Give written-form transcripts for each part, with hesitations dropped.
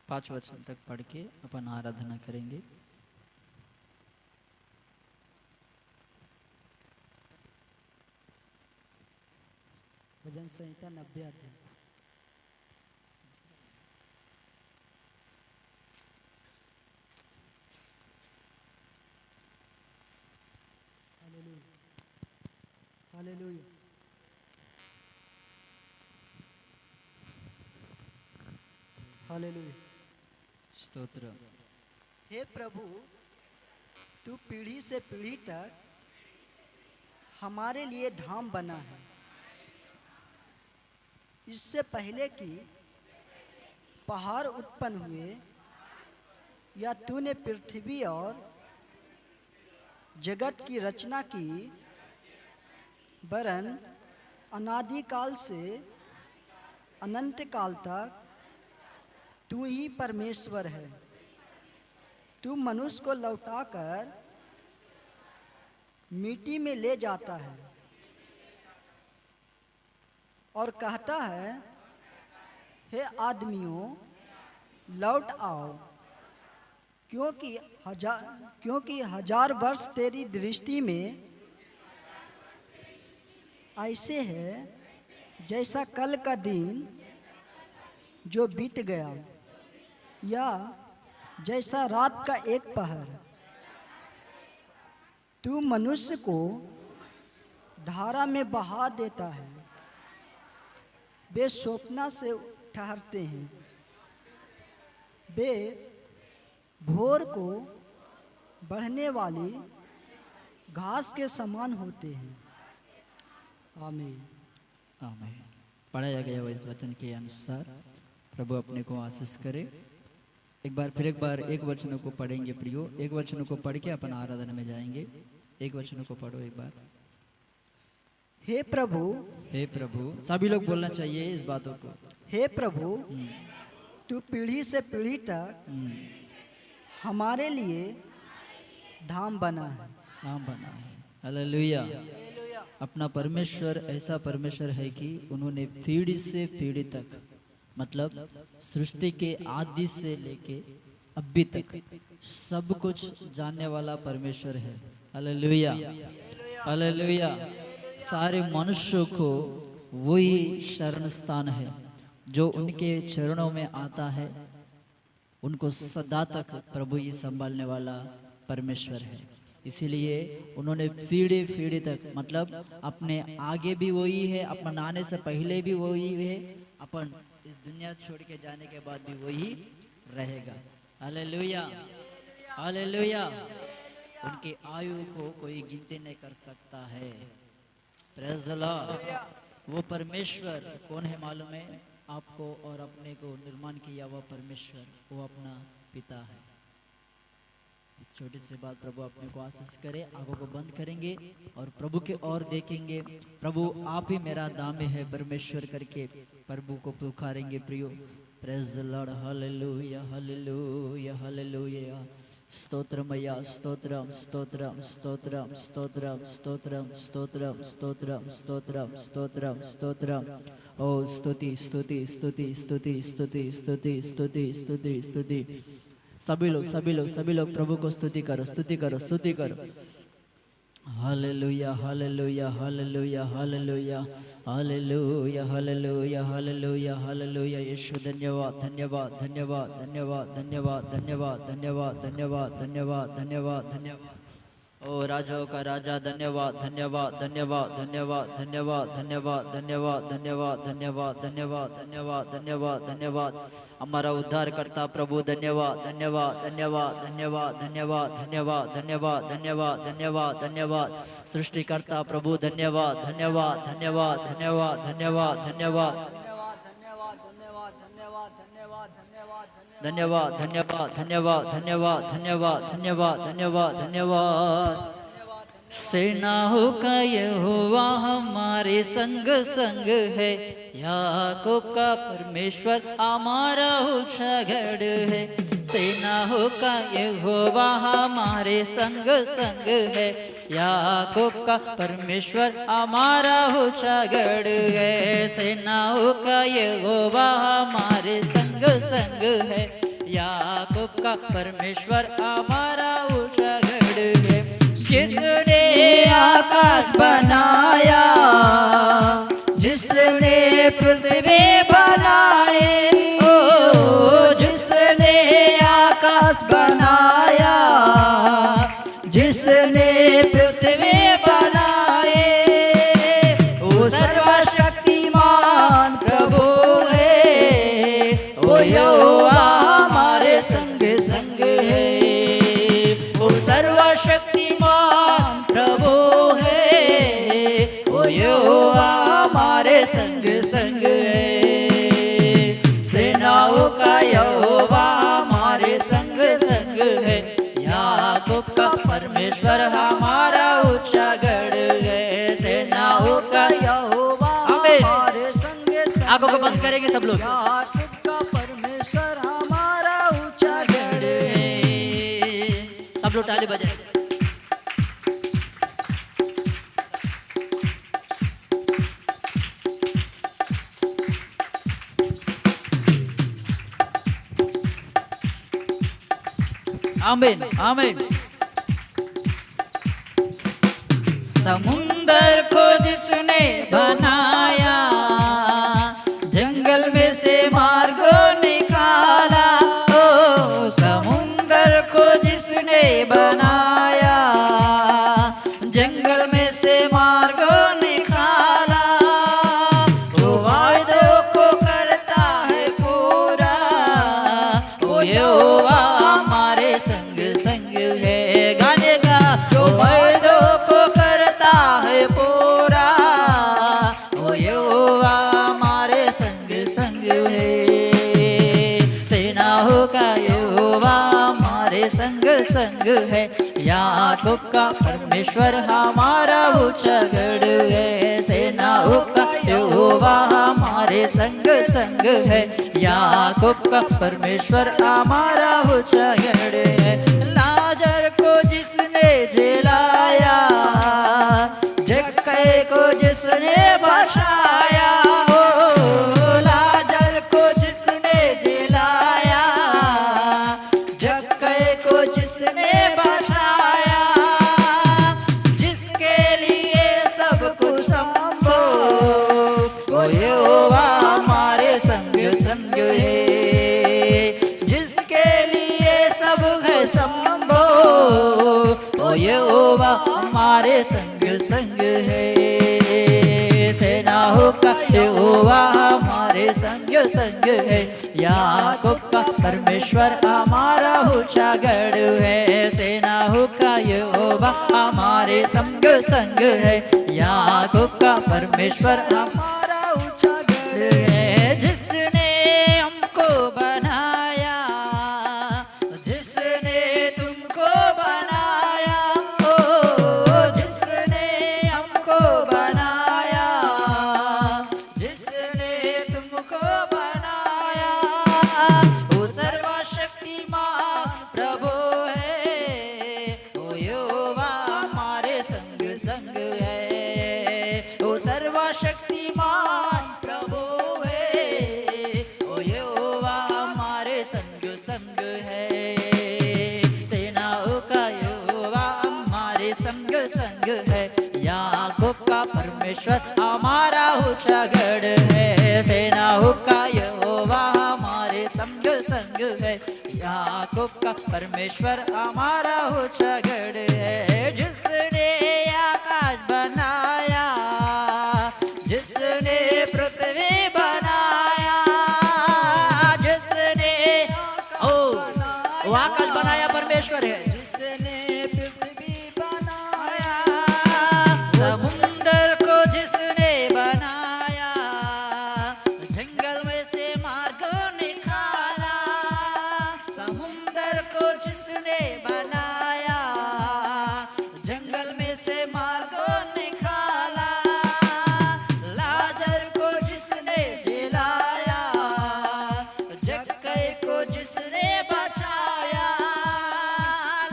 5 वचन तक पढ़ के अपन आराधना करेंगे। भजन संहिता 90 अध्याय। Hallelujah hallelujah. हालेलुया। स्तोत्र। हे प्रभु, तू पीढ़ी से पीढ़ी तक हमारे लिए धाम बना है। इससे पहले कि पहाड़ उत्पन्न हुए या तूने पृथ्वी और जगत की रचना की, वरन अनादिकाल से अनंत काल तक तू ही परमेश्वर है। तू मनुष्य को लौटाकर मिट्टी में ले जाता है और कहता है, हे आदमियों, लौट आओ, क्योंकि हजार वर्ष तेरी दृष्टि में ऐसे है जैसा कल का दिन जो बीत गया, या जैसा रात का एक पहर। तू मनुष्य को धारा में बहा देता है, वे स्वप्ना से ठहरते हैं। वे भोर को बढ़ने वाली घास के समान होते हैं। आमीन। आमीन। पढ़ाया गया हुआ इस वचन के अनुसार प्रभु अपने को आशीष करे। एक बार एक वचनों को पढ़ेंगे प्रियो। एक वचनों को पढ़ के अपन आराधना में जाएंगे। एक वचनों को पढ़ो एक बार। हे प्रभु, हे प्रभु, सभी लोग बोलना चाहिए इस बातों को। हे प्रभु, तू पीढ़ी से पीढ़ी तक हमारे लिए धाम बना है। धाम बना है। हालेलुया। अपना परमेश्वर ऐसा परमेश्वर है कि उन्होंने पीढ़ी से पीढ़ी तक, मतलब सृष्टि के आदि से लेके अभी तक सब कुछ जानने वाला परमेश्वर है। Hallelujah hallelujah. सारे मनुष्यों को वही शरण स्थान है जो उनके चरणों में आता है। उनको सदा तक प्रभु ही संभालने वाला परमेश्वर है। इसीलिए उन्होंने पीढ़ी पीढ़ी तक, मतलब अपने आगे भी वही है, अपन आने से पहले भी वही है, अपन इस दुनिया छोड़ के जाने के बाद भी वही रहेगा। Hallelujah hallelujah. उनकी आयु को कोई गिनती नहीं कर सकता है। Praise the Lord. वो परमेश्वर कौन है मालूम है आपको और अपने को निर्माण किया हुआ परमेश्वर, वो अपना पिता है। इस छोटी सी बात प्रभु अपने को आशीष करे। आंखों को बंद करेंगे और प्रभु के ओर देखेंगे। प्रभु आप ही मेरा दामे है परमेश्वर करके प्रभु को पुकारेंगे प्रियो। Praise the lord. Hallelujah hallelujah hallelujah. स्तोत्रमया स्तोत्रम स्तोत्रम स्तोत्रम स्तोत्रम स्तोत्रम स्तोत्रम स्तोत्रम स्तोत्रम स्तोत्रम स्तोत्रम। ओ स्तुति स्तुति स्तुति स्तुति स्तुति स्तुति स्तुति स्तुति स्तुति। सभी लोग प्रभु को स्तुति करो स्तुति करो स्तुति करो। Hallelujah hallelujah hallelujah hallelujah hallelujah hallelujah hallelujah hallelujah. यीशु धन्यवाद धन्यवाद धन्यवाद धन्यवाद धन्यवाद धन्यवाद धन्यवाद धन्यवाद धन्यवाद धन्यवाद धन्यवाद। ओ राजाओं का राजा धन्यवाद धन्यवाद धन्यवाद धन्यवाद धन्यवाद धन्यवाद धन्यवाद धन्यवाद धन्यवाद धन्यवाद धन्यवाद धन्यवाद धन्यवाद। हमारा उद्धार करता प्रभु धन्यवाद धन्यवाद धन्यवाद धन्यवाद धन्यवाद धन्यवाद धन्यवाद धन्यवाद धन्यवाद धन्यवाद। सृष्टिकर्ता प्रभु धन्यवाद धन्यवाद धन्यवाद धन्यवाद धन्यवाद धन्यवाद धन्यवाद धन्यवाद धन्यवाद धन्यवाद धन्यवाद धन्यवाद धन्यवाद धन्यवाद। सेनाओं का यहोवा हमारे संग संग है, याकूब का परमेश्वर हमारा ऊंचा गढ़ है। सेनाओं का यहोवा हमारे संग संग है, याकूब का परमेश्वर हमारा ऊंचा गढ़ है। सेनाओं का यहोवा हमारे संग संग है, याकूब का परमेश्वर हमारा ऊंचा गढ़ है। जिसने आकाश बनाया, जिसने पृथ्वी बनाए, ओ जिसने आकाश बनाया, जिसने पृथ्वी बनाए, वो सर्वशक्तिमान प्रभु है, वो यहोवा हमारे संग संग है। वो सर्वशक्तिमान प्रभु है, वो यहोवा हमारे संग संग है। सेनाओं का यहोवा हमारे संग संग है। याकूब का परमेश्वर हमारा ऊंचा गढ़ है। सेनाओं का यहोवा हमारे संग संग। आंखों को बंद करेंगे सब लोग। याकूब का परमेश्वर हमारा ऊंचा गढ़ है। सब लोग ताली बजाएं। आमीन आमीन। समुंदर को जिसने बनाया, जंगल में से मार्ग निकाला, ओ समुंदर को जिसने बनाया, जंगल में से मार्ग निकाला, वो वायदों को करता है पूरा, ओ यहोवा हमारे संग संग है। गाने का जो वायदों को करता है पूरा, ओ यहोवा हमारे संग संग है। सेनाओं का यहोवा हमारे संग संग है। याकूब का परमेश्वर हमारा ऊंचा गढ़ है। सेनाओं का यहोवा हमारे संग संग है। याकूब का परमेश्वर हमारा ऊंचा गढ़ है। लाजर को जिसने जिलाया, जक्कई को जिसने बचाया, ओ लाजर को जिसने जिलाया, जक्कई को जिसने बचाया, जिसके लिए सब कुछ संभव, वो यहोवा हमारे संग संग है। जिसके लिए सब है संभव, वो यहोवा हमारे संग संग है। सेनाओं का यहोवा हमारे संग संग है। याकूब का परमेश्वर हमारा ऊंचा गढ़ है। सेनाओं का यहोवा हमारे संग संग है। याकूब का परमेश्वर हमारा ऊंचा गढ़ है। जिसने हमको बनाया, जिसने तुमको बनाया, ओ जिसने हमको बनाया, जिसने तुमको बनाया, वो सर्वशक्तिमान प्रभु है, ओ यहोवा हमारे संग संग है। वो सर्वशक्तिमान प्रभु है, ओ यहोवा हमारे संग संग है। सेनाओं का यहोवा हमारे संग संग है। याकूब का परमेश्वर हमारा ऊंचा गढ़ है। सेनाओं का यहोवा हमारे संग संग है। याकूब का परमेश्वर हमारा ऊंचा गढ़ है। जिसने आकाश बनाया, जिसने पृथ्वी बनाया, जिसने वो आकाश बनाया परमेश्वर है। जिसने पृथ्वी बनाया, समुंदर को जिसने बनाया, जंगल में से मार्ग निकाला, समुंदर को जिसने बनाया, जंगल में से मार्ग निकाला, लाजर को जिसने जिलाया, जक्कई को जिसने बचाया,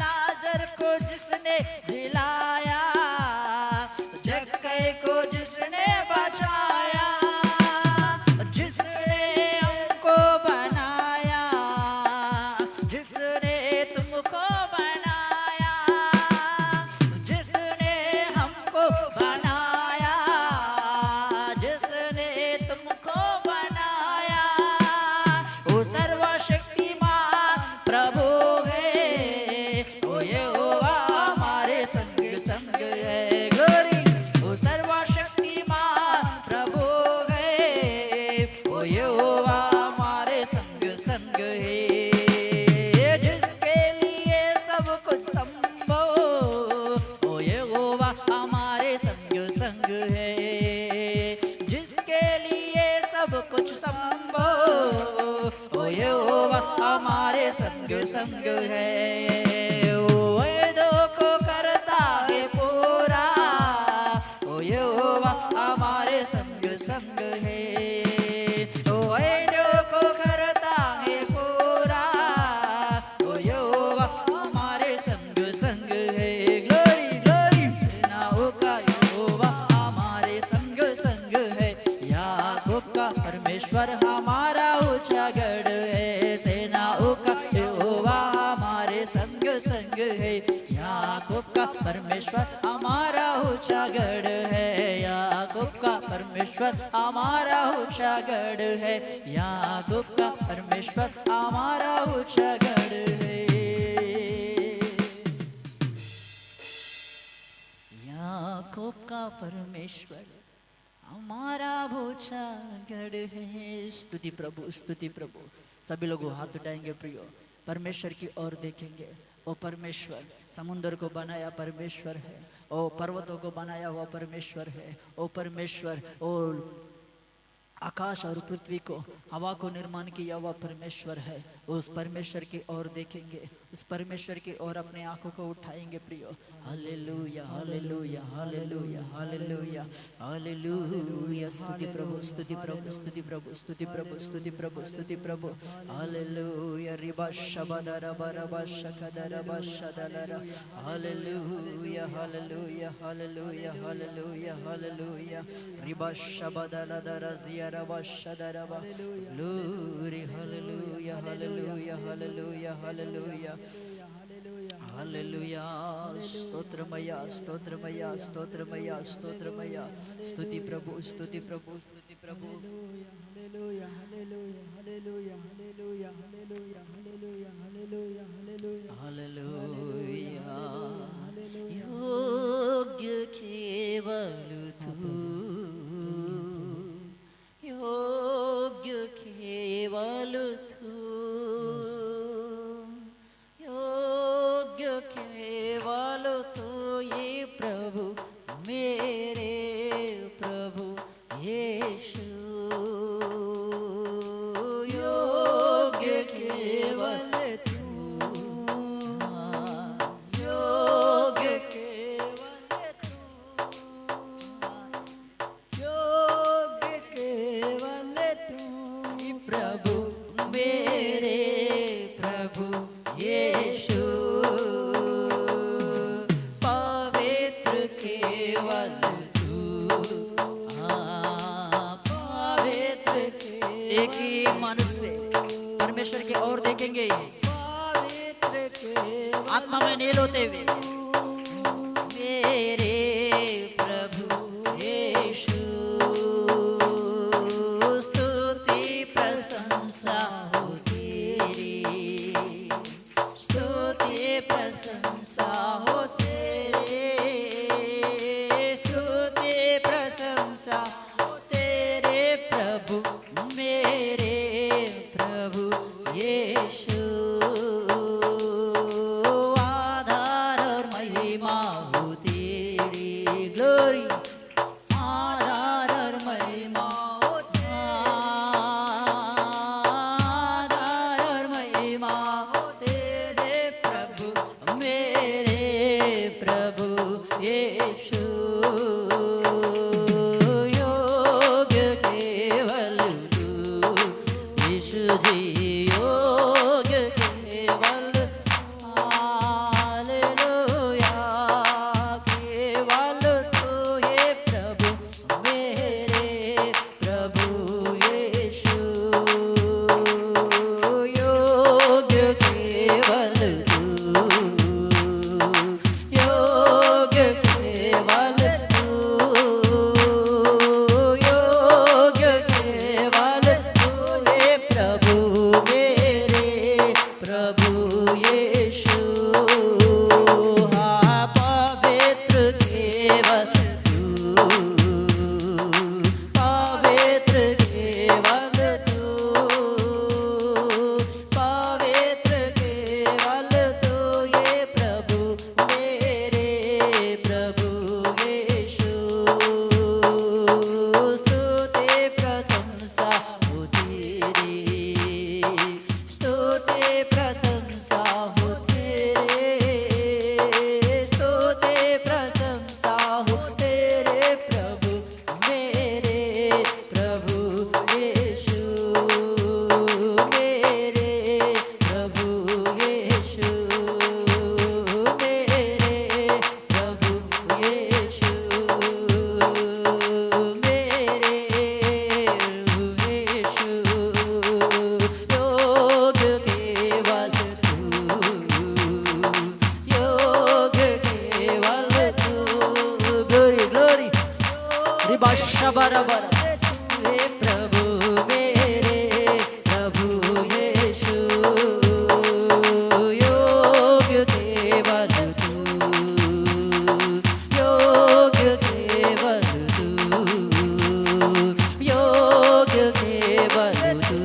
लाजर को जिसने जिलाया, जक्कई को जिसने बचाया, जिसने हमको बनाया, संग है, वो वेदों को करता है पूरा, ओ यहोवा हमारे संग संग है, ओ वेदों को करता है पूरा, ओ यहोवा हमारे संग संग है। ग्लोरी ग्लोरी, सेनाओं का यहोवा हमारे संग संग है, याकूब का परमेश्वर हमारा ऊंचा गढ़ है, सेनाओं का यहोवा हमारे संग संग है, याकूब का परमेश्वर हमारा ऊंचा गढ़ है, याकूब का परमेश्वर हमारा ऊंचा गढ़ है, याकूब का परमेश्वर हमारा ऊंचा गढ़ है। याकूब का परमेश्वर हमारा ऊंचा गढ़ है। स्तुति प्रभु, स्तुति प्रभु। सभी लोग हाथ उठाएंगे प्रियो, परमेश्वर की ओर देखेंगे। ओ परमेश्वर, समुद्र को बनाया परमेश्वर है, ओ पर्वतों को बनाया हुआ परमेश्वर है, ओ परमेश्वर, ओ आकाश और पृथ्वी को, हवा को निर्माण किया हुआ परमेश्वर है। उस परमेश्वर की ओर देखेंगे, उस परमेश्वर की ओर अपने आंखों को उठाएंगे प्रियो। Hallelujah hallelujah hallelujah hallelujah hallelujah. स्तुति प्रभु, स्तुति प्रभु, स्तुति प्रभु, स्तुति प्रभु, स्तुति प्रभु, स्तुति प्रभु। हालेलुया। रिबा शबदर बरबा शकदर बशदलर। Hallelujah hallelujah hallelujah hallelujah hallelujah. रिबा शबदलदर जियर बशदरबा। Glory hallelujah hallelujah hallelujah hallelujah hallelujah. स्तोत्रमया स्तोत्रमया स्तोत्रमया स्तोत्रमया। स्तुति प्रभु, स्तुति प्रभु, स्तुति प्रभु। Hallelujah hallelujah hallelujah hallelujah hallelujah hallelujah hallelujah hallelujah hallelujah. योग्य केवल तू, योग्य केवल तू, योग्य केवल तू ये प्रभु, मेरे प्रभु यीशु। योग्य केवल तू, योग्य केवल तू, योग्य केवल तू प्रभु, मेरे प्रभु यीशु। पवित्र केवल तू, पवित्र के। एक ही मन से परमेश्वर की ओर देखेंगे, पवित्र के आत्मा में नील होते हुए। मेरे प्रभु यीशु, स्तुति प्रशंसा हो तेरी, स्तुति प्रशंसा हो तेरे, स्तुति प्रशंसा हो तेरे प्रभु, मेरे प्रभु यीशु। आधार और महिमा हो तेरी। ग्लोरी। आधार और महिमा हो आधार और महिमा हो तेरे प्रभु, मेरे प्रभु यीशु। योग्य केवल तू यीशु जी, योग्य केवल। हालेलुया। केवल तू ये प्रभु, मेरे प्रभु यीशु। योग्य केवल तू, योग्य केवल बराबर हे प्रभु मेरे प्रभु यीशु योग्य केवल तू योग्य केवल तू योग्य केवल तू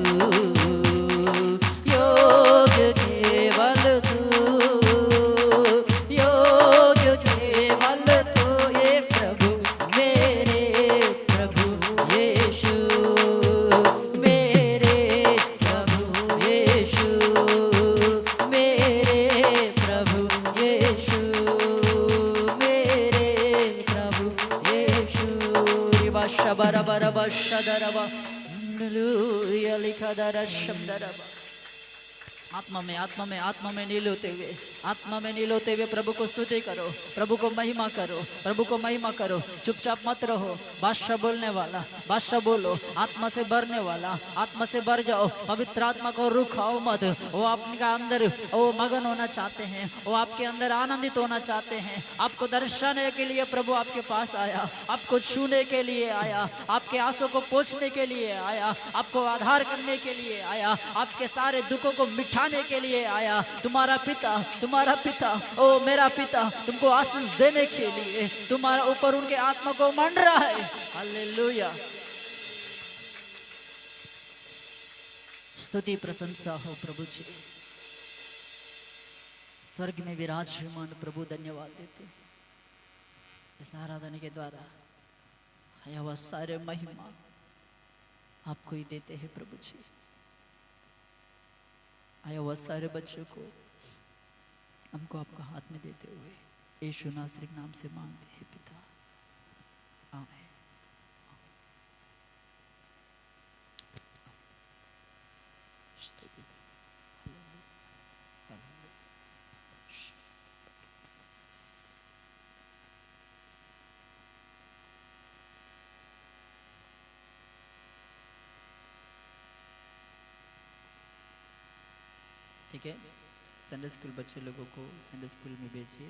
योग्य केवल तू योग्य केवल तू ये प्रभु मेरे प्रभु यीशु मेरे प्रभु यीशु मेरे प्रभु यीशु मेरे प्रभु यीशु रिवा शबरबा शदरबा हालेलुया लिखा दरा शब्दरबा आत्मा में नीलोते हुए प्रभु को स्तुति करो, प्रभु को महिमा करो, प्रभु को महिमा करो। चुपचाप मत रहो। बादशाह बोलने वाला, बादशाह बोलो। आत्मा से भरने वाला, आत्मा से भर जाओ। पवित्र आत्मा को रुखाओ मत। वो आपके अंदर वो मगन होना चाहते हैं, वो आपके अंदर आनंदित होना चाहते हैं। आपको दर्शाने के लिए प्रभु आपके पास आया, आपको छूने के लिए आया, आपके आंसू को पोंछने के लिए आया, आपको आधार करने के लिए आया, आपके सारे दुखों को मिटाने के लिए आया। तुम्हारा पिता ओ मेरा पिता तुमको आशीष देने के लिए तुम्हारा ऊपर उनके आत्मा को मंड रहा है। हालेलुया। स्तुति प्रशंसा हो प्रभु जी। स्वर्ग में विराजमान प्रभु धन्यवाद देते हैं। इस आराधना के द्वारा आया हुआ सारे महिमा आपको ही देते हैं प्रभु जी। आया हुआ सारे बच्चों को हमको आपका हाथ में देते हुए यीशु नासरी के नाम से मांगते हैं पिता, आमीन। ठीक है, संडे स्कूल बच्चे लोगों को संडे स्कूल में भेजिए।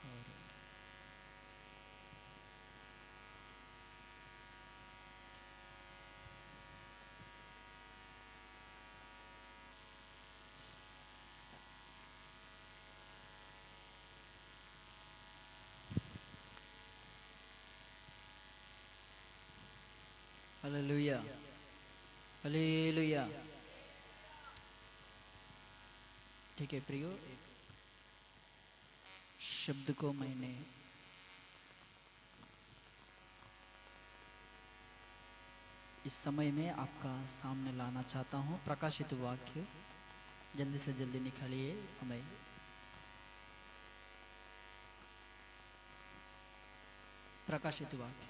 और हालेलुया, हालेलुया। ठीक है प्रियो, एक शब्द को मैंने इस समय में आपका सामने लाना चाहता हूँ। प्रकाशित वाक्य जल्दी से जल्दी निकालिए समय। प्रकाशित वाक्य,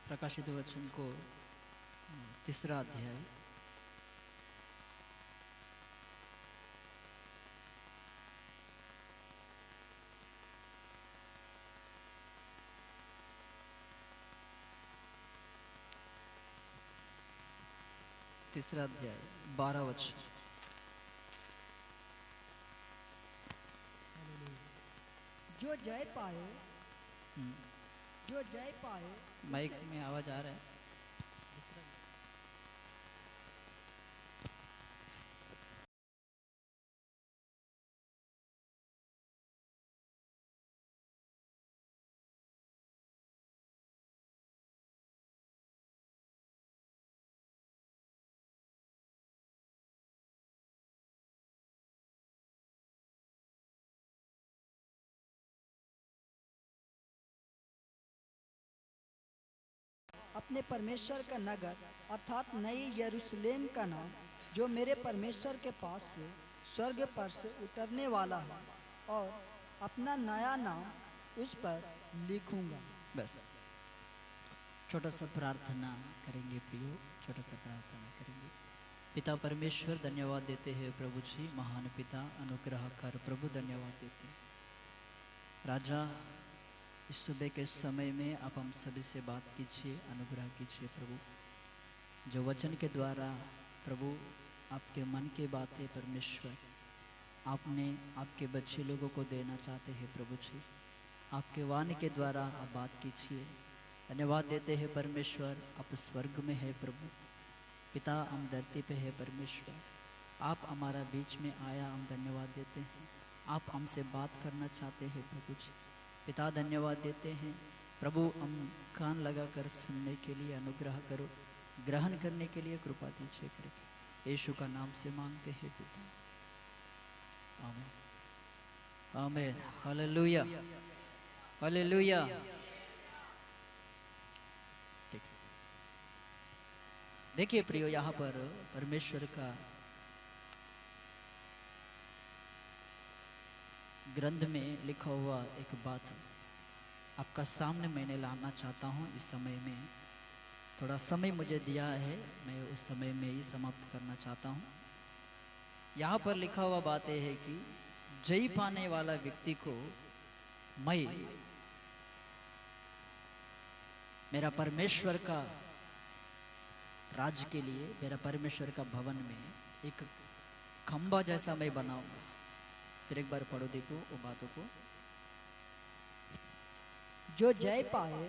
प्रकाशित वचन को 3 अध्याय तीसरा अध्याय 12 वचन। जो जय पाए, जो जय पाए। माइक में आवाज आ रहा है? अपने परमेश्वर का नगर अर्थात नई यरूशलेम का नाम, जो मेरे परमेश्वर के पास से स्वर्ग पर से उतरने वाला है, और अपना नया नाम उस पर लिखूंगा। बस छोटा सा प्रार्थना करेंगे प्रियो, छोटा सा प्रार्थना करेंगे। पिता परमेश्वर धन्यवाद देते हैं प्रभु जी, महान पिता अनुग्रह कर प्रभु धन्यवाद देते हैं। राजा इस सुबह के समय में आप हम सभी से बात कीजिए, अनुग्रह कीजिए प्रभु। जो वचन के द्वारा प्रभु आपके मन की बातें परमेश्वर आपने आपके बच्चे लोगों को देना चाहते हैं प्रभु जी। आपके वाणी के द्वारा आप बात कीजिए, धन्यवाद देते हैं परमेश्वर, आप स्वर्ग में है प्रभु। पिता, हम धरती पे है परमेश्वर, आप हमारा बीच में आया, हम धन्यवाद देते हैं। आप हमसे बात करना चाहते हैं प्रभु जी। पिता, धन्यवाद देते हैं प्रभु, हम कान लगाकर सुनने के लिए अनुग्रह करो, ग्रहण करने के लिए कृपा दीजिए करके यीशु का नाम से मांगते हैं पिता, आमीन आमीन। Hallelujah hallelujah. ठीक है। देखिए प्रियो, यहाँ पर परमेश्वर का ग्रंथ में लिखा हुआ एक बात आपका सामने मैंने लाना चाहता हूँ। इस समय में थोड़ा समय मुझे दिया है, मैं उस समय में ही समाप्त करना चाहता हूँ। यहाँ पर लिखा हुआ बात यह है कि जय पाने वाला व्यक्ति को मैं मेरा परमेश्वर का राज्य के लिए, मेरा परमेश्वर का भवन में एक खंबा जैसा मैं बनाऊंगा। फिर एक बार पढ़ो, देखो वो बातों को। जो जय पाए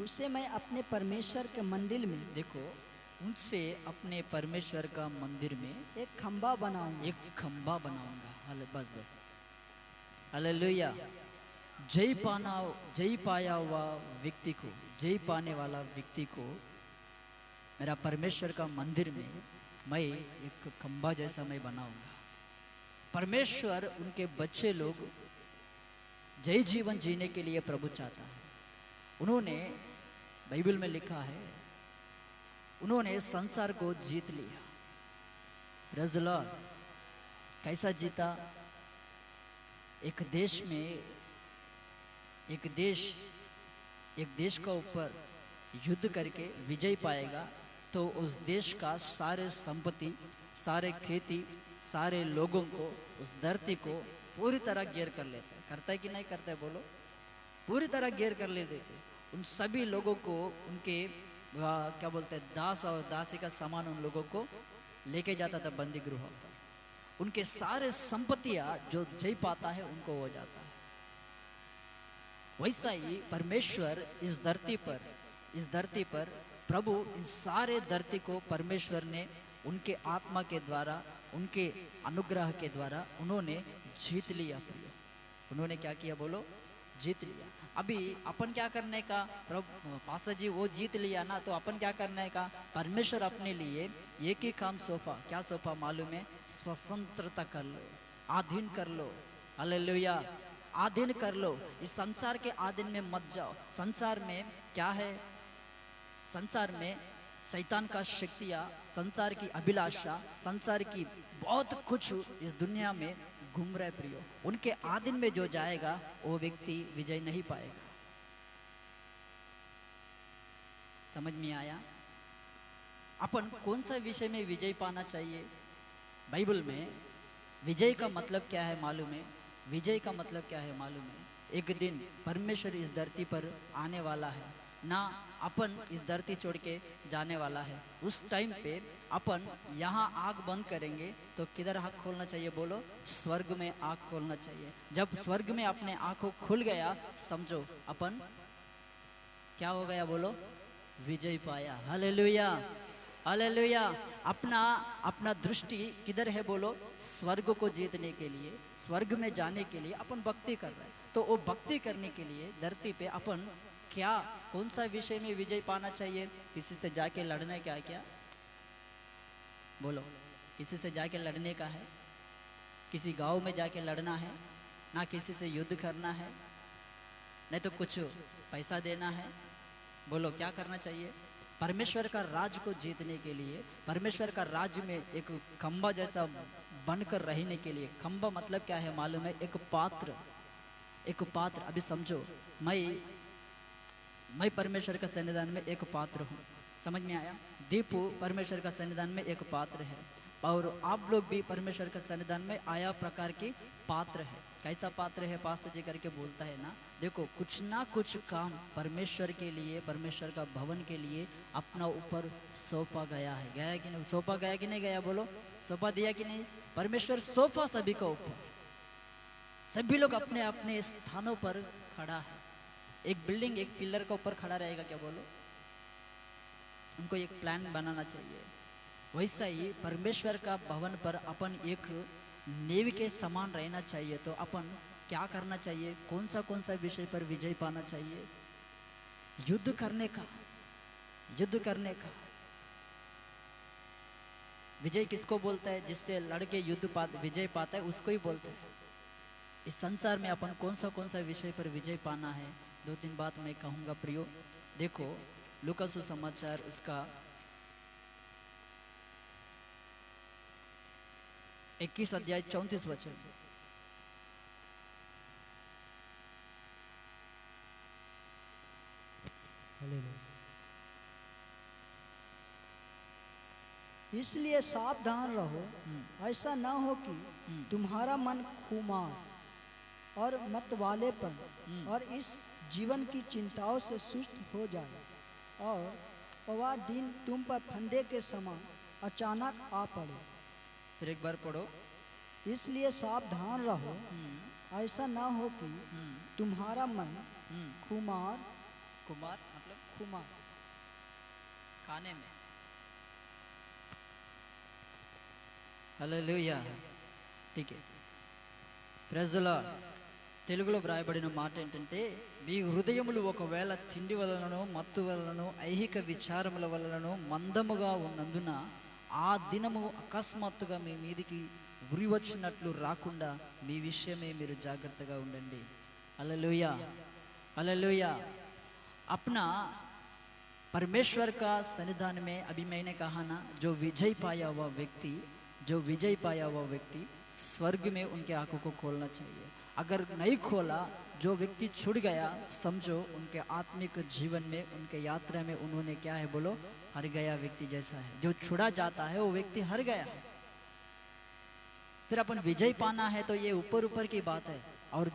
उसे मैं अपने परमेश्वर के मंदिर में, देखो, उनसे अपने परमेश्वर का मंदिर में एक खंबा बनाऊंगा, एक खंबा बनाऊंगा। बस बस, हालेलुया। जय पाया हुआ व्यक्ति को, जय पाने वाला व्यक्ति को मेरा परमेश्वर का मंदिर में मैं एक खंबा जैसा मैं बनाऊंगा। परमेश्वर उनके बच्चे लोग जय जीवन जीने के लिए प्रभु चाहता है। उन्होंने बाइबल में लिखा है, उन्होंने संसार को जीत लिया। Praise the Lord. कैसा जीता? एक देश में, एक देश का ऊपर युद्ध करके विजय पाएगा तो उस देश का सारे संपत्ति, सारे खेती, सारे लोगों को, उस धरती को पूरी तरह घेर कर लेता है। करता है कि नहीं करता है? बोलो। पूरी तरह घेर कर लेते थे। उन सभी लोगों को, उनके क्या बोलते हैं, दास और दासी का सामान उन लोगों को लेके जाता था बंदी गृह पर। उनके सारे संपत्तियां जो जय पाता है उनको हो जाता है। वैसा ही परमेश्वर इस धरती पर प्रभु इस सारे धरती को परमेश्वर ने उनके आत्मा के द्वारा, उनके अनुग्रह के द्वारा उन्होंने जीत लिया। उन्होंने क्या किया? बोलो, जीत लिया। अभी अपन क्या करने का? प्रभु पासा जी वो जीत लिया ना, तो अपन क्या करने का? परमेश्वर अपने लिए एक ही काम सौंपा। क्या सौंपा मालूम है? स्वतंत्रता कर लो, आधीन कर लो। हालेलुया। आधीन कर लो। इस संसार के आधीन में मत जाओ। संसार में क्या है? संसार में शैतान का शक्तियाँ, संसार की अभिलाषा, संसार की बहुत कुछ इस दुनिया में घूम रहे प्रियो। उनके आधीन में जो जाएगा वो व्यक्ति विजय नहीं पाएगा। समझ में आया? अपन कौन सा विषय में विजय पाना चाहिए? बाइबल में विजय का मतलब क्या है मालूम है? विजय का मतलब क्या है मालूम है? एक दिन परमेश्वर इस धरती पर आने वाला है ना, अपन इस धरती छोड़ के जाने वाला है। उस टाइम पे अपन यहाँ आँख बंद करेंगे तो किधर आँख खोलना चाहिए? बोलो, स्वर्ग में आँख खोलना चाहिए। जब स्वर्ग में अपने आँखों खुल गया, समझो अपन क्या हो गया? बोलो, विजय पाया। Hallelujah hallelujah. अपना दृष्टि किधर है? बोलो, स्वर्ग को जीतने के लिए, स्वर्ग में जाने के लिए अपन भक्ति कर रहे हैं। तो वो भक्ति करने के लिए धरती पे अपन क्या, कौन सा विषय में विजय पाना चाहिए? किसी से जाके लड़ने का? क्या बोलो, किसी से जाके लड़ने का है? किसी गांव में जाके लड़ना है ना? किसी से युद्ध करना है? नहीं तो कुछ पैसा देना है? बोलो, क्या करना चाहिए? परमेश्वर का राज को जीतने के लिए, परमेश्वर का राज्य में एक खंबा जैसा बनकर रहने के लिए। खंबा मतलब क्या है मालूम है? एक पात्र, एक पात्र। अभी समझो, मैं परमेश्वर का सन्निधान में एक पात्र हूँ। समझ में आया? दीपू परमेश्वर का सन्निधान में एक पात्र है, और आप लोग भी परमेश्वर का सन्निधान में आया प्रकार की पात्र है। कैसा पात्र है? पास्टर जी करके बोलता है ना, देखो कुछ ना कुछ काम परमेश्वर के लिए, परमेश्वर का भवन के लिए अपना ऊपर सौंपा गया है। गया कि नहीं? सौंपा गया कि नहीं गया? बोलो, सौंपा दिया कि नहीं? परमेश्वर सौंपा सभी का ऊपर। सभी लोग अपने अपने स्थानों पर खड़ा है। एक बिल्डिंग एक पिलर के ऊपर खड़ा रहेगा क्या, बोलो? उनको एक प्लान बनाना चाहिए। वैसा ही परमेश्वर का भवन पर अपन एक नेव के समान रहना चाहिए। तो अपन क्या करना चाहिए, कौन सा विषय पर विजय पाना चाहिए? युद्ध करने का, युद्ध करने का। विजय किसको बोलता है? जिससे लड़के विजय पाता है उसको ही बोलते हैं। इस संसार में अपन कौन सा विषय पर विजय पाना है, दो तीन बात मैं कहूंगा प्रियो। देखो लूका सुसमाचार उसका 21 अध्याय 34 वचन। इसलिए सावधान रहो, ऐसा ना हो कि तुम्हारा मन खुमार और मतवालेपन और इस जीवन की चिंताओं से सुस्त हो जाए और वह दिन तुम पर फंदे के समान अचानक आ पड़े। फिर एक बार पढ़ो। इसलिए सावधान रहो, ऐसा ना हो कि तुम्हारा मन खुमार मतलब खुमार खाने में। హల్లెలూయా। ठीक है, ప్రైజ్ ది లార్డ్। తెలుగులో వ్రాయబడిన మాట ఏంటంటే, మీ హృదయములు ఒకవేళ తిండి వలనను మత్తు వలనను ఐహిక విచారముల వలనను మందముగా ఉన్నందున ఆ దినము అకస్మాత్తుగా మీ మీదికి ఉరి వచ్చినట్లు రాకుండా మీ విషయమే మీరు జాగ్రత్తగా ఉండండి। హల్లెలూయా, హల్లెలూయా। अपना परमेश्वर का सन्निधान में, अभी मैंने कहा ना, जो विजय पाया हुआ व्यक्ति, जो विजय पाया हुआ व्यक्ति स्वर्ग में उनके आंखों को खोलना चाहिए। अगर नहीं खोला, जो व्यक्ति छूट गया, समझो उनके आत्मिक जीवन में, उनके यात्रा में उन्होंने क्या है, बोलो, हर गया व्यक्ति जैसा है। जो छुड़ा जाता है वो व्यक्ति हर गया है। फिर अपन विजय पाना है तो ये ऊपर ऊपर की बात है, और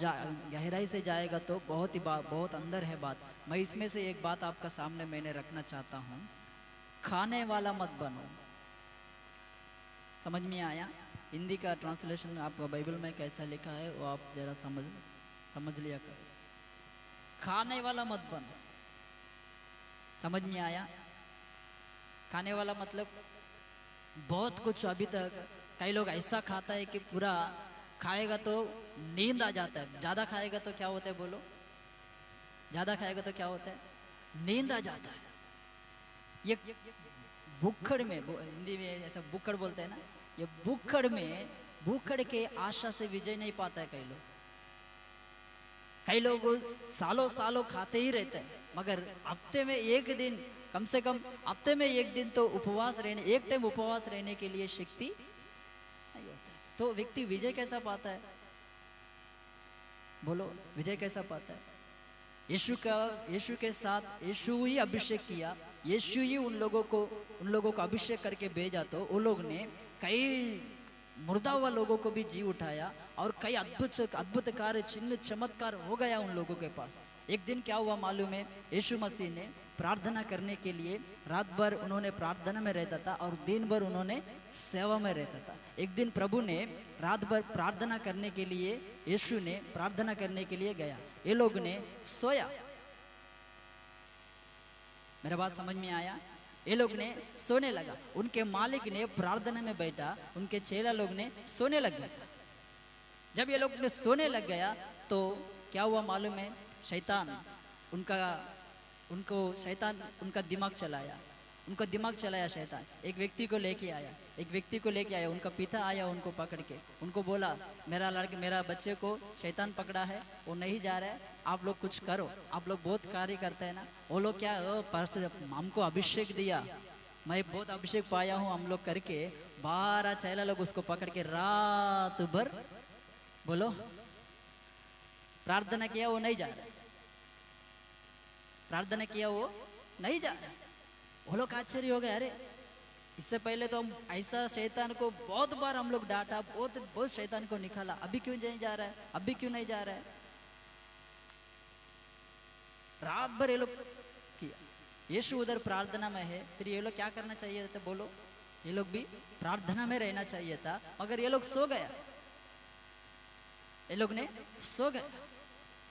गहराई से जाएगा तो बहुत अंदर है बात। मैं इसमें से एक बात आपका सामने मैंने रखना चाहता हूँ, खाने वाला मत बनो। समझ में आया? हिंदी का ट्रांसलेशन आपका बाइबल में कैसा लिखा है वो आप जरा समझ लिया करो। खाने वाला मत बनो। समझ में आया? खाने वाला मतलब बहुत कुछ। अभी तक कई लोग ऐसा खाता है कि पूरा खाएगा तो नींद आ जाता है। ज्यादा खाएगा तो क्या होता है, बोलो? ज्यादा खाएगा तो क्या होता है? नींद आ जाता है। ये भूखड़ में, हिंदी में ऐसा भूखड़ बोलते हैं ना, ये भूखड़ के आशा से विजय नहीं पाता है कई लोग सालों सालों खाते ही रहते हैं, मगर हफ्ते में एक दिन, कम से कम हफ्ते में एक दिन तो उपवास रहने, एक टाइम उपवास रहने के लिए शक्ति नहीं होता है। तो व्यक्ति विजय कैसा पाता है, बोलो? विजय कैसा पाता है? यीशु के साथ यीशु ही अभिषेक किया, यीशु ही उन लोगों को अभिषेक करके भेजा, तो उन लोग ने कई मुर्दा हुआ लोगों को भी जी उठाया और कई अद्भुत कार्य, चिन्ह चमत्कार हो गया उन लोगों के पास। एक दिन क्या हुआ मालूम है? यीशु मसीह ने प्रार्थना करने के लिए रात भर उन्होंने प्रार्थना में रहता था और दिन भर उन्होंने सेवा में रहता था। एक दिन प्रभु ने रात भर प्रार्थना करने के लिए, यीशु ने प्रार्थना करने के लिए गया, ये लोग ने सोया। मेरा बात समझ में आया? ये लोग ने सोने लगा, उनके मालिक ने प्रार्थना में बैठा, उनके चेला लोग ने सोने लग गया। जब ये लोग ने सोने लग गया तो क्या हुआ मालूम है? शैतान उनका दिमाग चलाया शैतान। एक व्यक्ति को लेके आया, उनका पिता आया, उनको पकड़ के उनको बोला, मेरा बच्चे को शैतान पकड़ा है, वो नहीं जा रहा है, आप लोग कुछ करो। आप लोग बहुत कार्य करते हैं ना। वो लोग क्या, हमको अभिषेक दिया, मैं बहुत अभिषेक पाया हूँ, हम लोग करके 12 चेला लोग उसको पकड़ के रात भर, बोलो, प्रार्थना किया, वो नहीं जा रहा। प्रार्थना किया, वो नहीं जा रहा। वो लोग आश्चर्य हो गए, अरे इससे पहले तो हम ऐसा शैतान को बहुत बार हम लोग डांटा, बहुत शैतान को निकाला, अभी क्यों नहीं जा रहा है, अभी क्यों नहीं जा रहा है? रात भर ये लोग किया। यीशु उधर प्रार्थना में है, फिर ये लोग क्या करना चाहिए था, बोलो? ये लोग भी प्रार्थना में रहना चाहिए था, मगर ये लोग सो गया, ये लोग ने सो गया।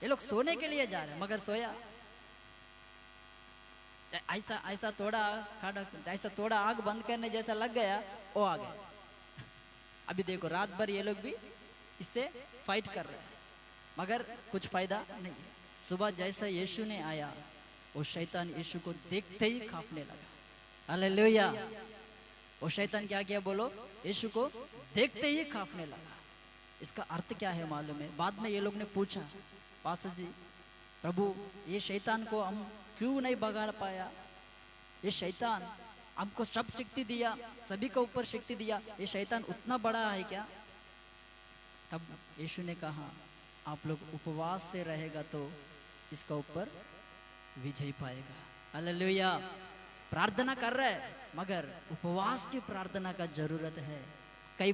ये लोग सोने के लिए जा रहे हैं मगर सोया ऐसा ऐसा थोड़ा खाड़ा ऐसा थोड़ा आग बंद करने जैसा लग गया, वो आ गया। अभी देखो रात भर ये लोग भी इससे फाइट कर रहे हैं मगर कुछ फायदा नहीं। सुबह जैसा यीशु ने आया, वो शैतान यीशु को देखते ही कांपने लगा। हालेलुया। वो शैतान क्या किया बोलो? यीशु को देखते ही कांपने लगा। इसका अर्थ क्या है मालूम है? बाद में ये लोग ने पूछा, पास्टर जी प्रभु ये शैतान को हम क्यों नहीं भगा पाया? ये शैतान हमको सब शक्ति दिया, सभी के ऊपर शक्ति दिया, ये शैतान उतना बड़ा है क्या? तब यीशु ने कहा आप लोग उपवास से रहेगा तो इसका ऊपर विजय पाएगा। हालेलुया। प्रार्थना कर रहे हैं मगर उपवास की प्रार्थना का जरूरत है। कई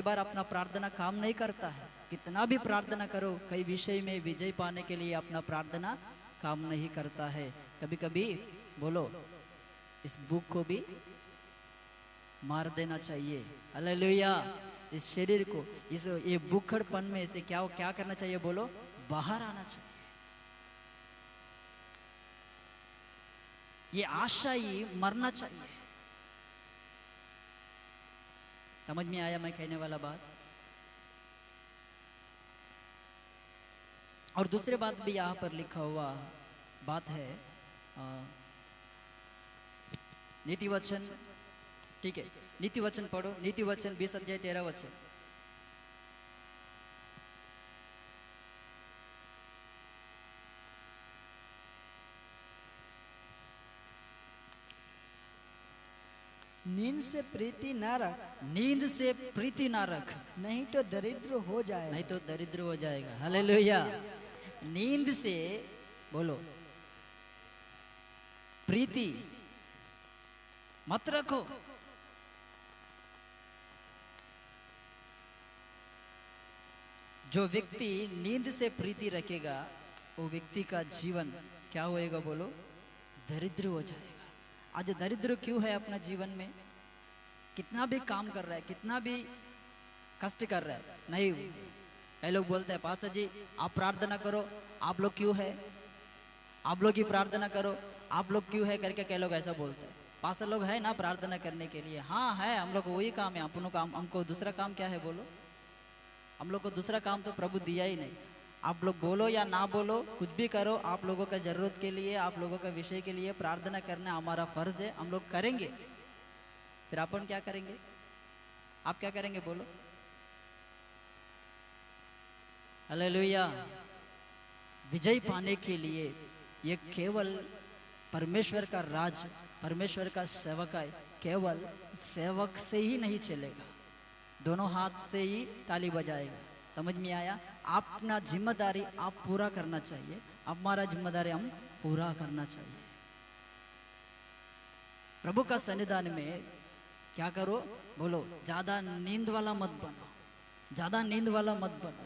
बार अपना प्रार्थना काम नहीं करता है। कितना भी प्रार्थना करो, कई विषय में विजय पाने के लिए अपना प्रार्थना काम नहीं करता है। कभी कभी बोलो इस बुक को भी मार देना चाहिए। हालेलुया। इस शरीर को, इस ये बुखड़पन में से क्या क्या करना चाहिए बोलो? बाहर आना चाहिए। ये आशा ही मरना चाहिए। समझ में आया मैं कहने वाला बात? और दूसरी बात भी यहाँ पर लिखा हुआ बात है, नीति वचन, ठीक है, नीति वचन पढ़ो। नीति वचन 20 अध्याय 13 वचन। नींद से प्रीति न रख, नींद से प्रीति ना रख, नहीं तो दरिद्र हो जाएगा। नहीं तो दरिद्र हो जाएगा। हालेलुया। नींद से बोलो प्रीति मत रखो। जो व्यक्ति नींद से प्रीति रखेगा वो व्यक्ति का जीवन क्या होएगा बोलो? दरिद्र हो जाएगा। आज दरिद्र क्यों है अपना जीवन में? कितना भी काम कर रहा है, कितना भी कष्ट कर रहा है, नहीं। कई लोग बोलते हैं पास्टर जी आप प्रार्थना करो, आप लोग क्यों है? आप लोग ही प्रार्थना करो, आप लोग क्यों है करके कई लोग ऐसा बोलते हैं। पास्टर लोग है ना प्रार्थना करने के लिए, हाँ है, हम लोग को वही काम है। अपनों काम, हमको दूसरा काम क्या है बोलो? हम लोग को दूसरा काम तो प्रभु दिया ही नहीं। आप लोग बोलो या ना बोलो, कुछ भी करो, आप लोगों का जरूरत के लिए, आप लोगों का विषय के लिए प्रार्थना करना हमारा फर्ज है, हम लोग करेंगे। फिर अपन क्या करेंगे? आप क्या करेंगे बोलो? हालेलुया। विजय पाने के लिए ये केवल परमेश्वर का राज, परमेश्वर का सेवक है, केवल सेवक से ही नहीं चलेगा, दोनों हाथ से ही ताली बजाएगा। समझ में आया? अपना जिम्मेदारी आप पूरा करना चाहिए, हमारा जिम्मेदारी हम पूरा करना चाहिए। प्रभु का सन्निधान में क्या करो बोलो? ज्यादा नींद वाला मत बनो, ज्यादा नींद वाला मत बनो।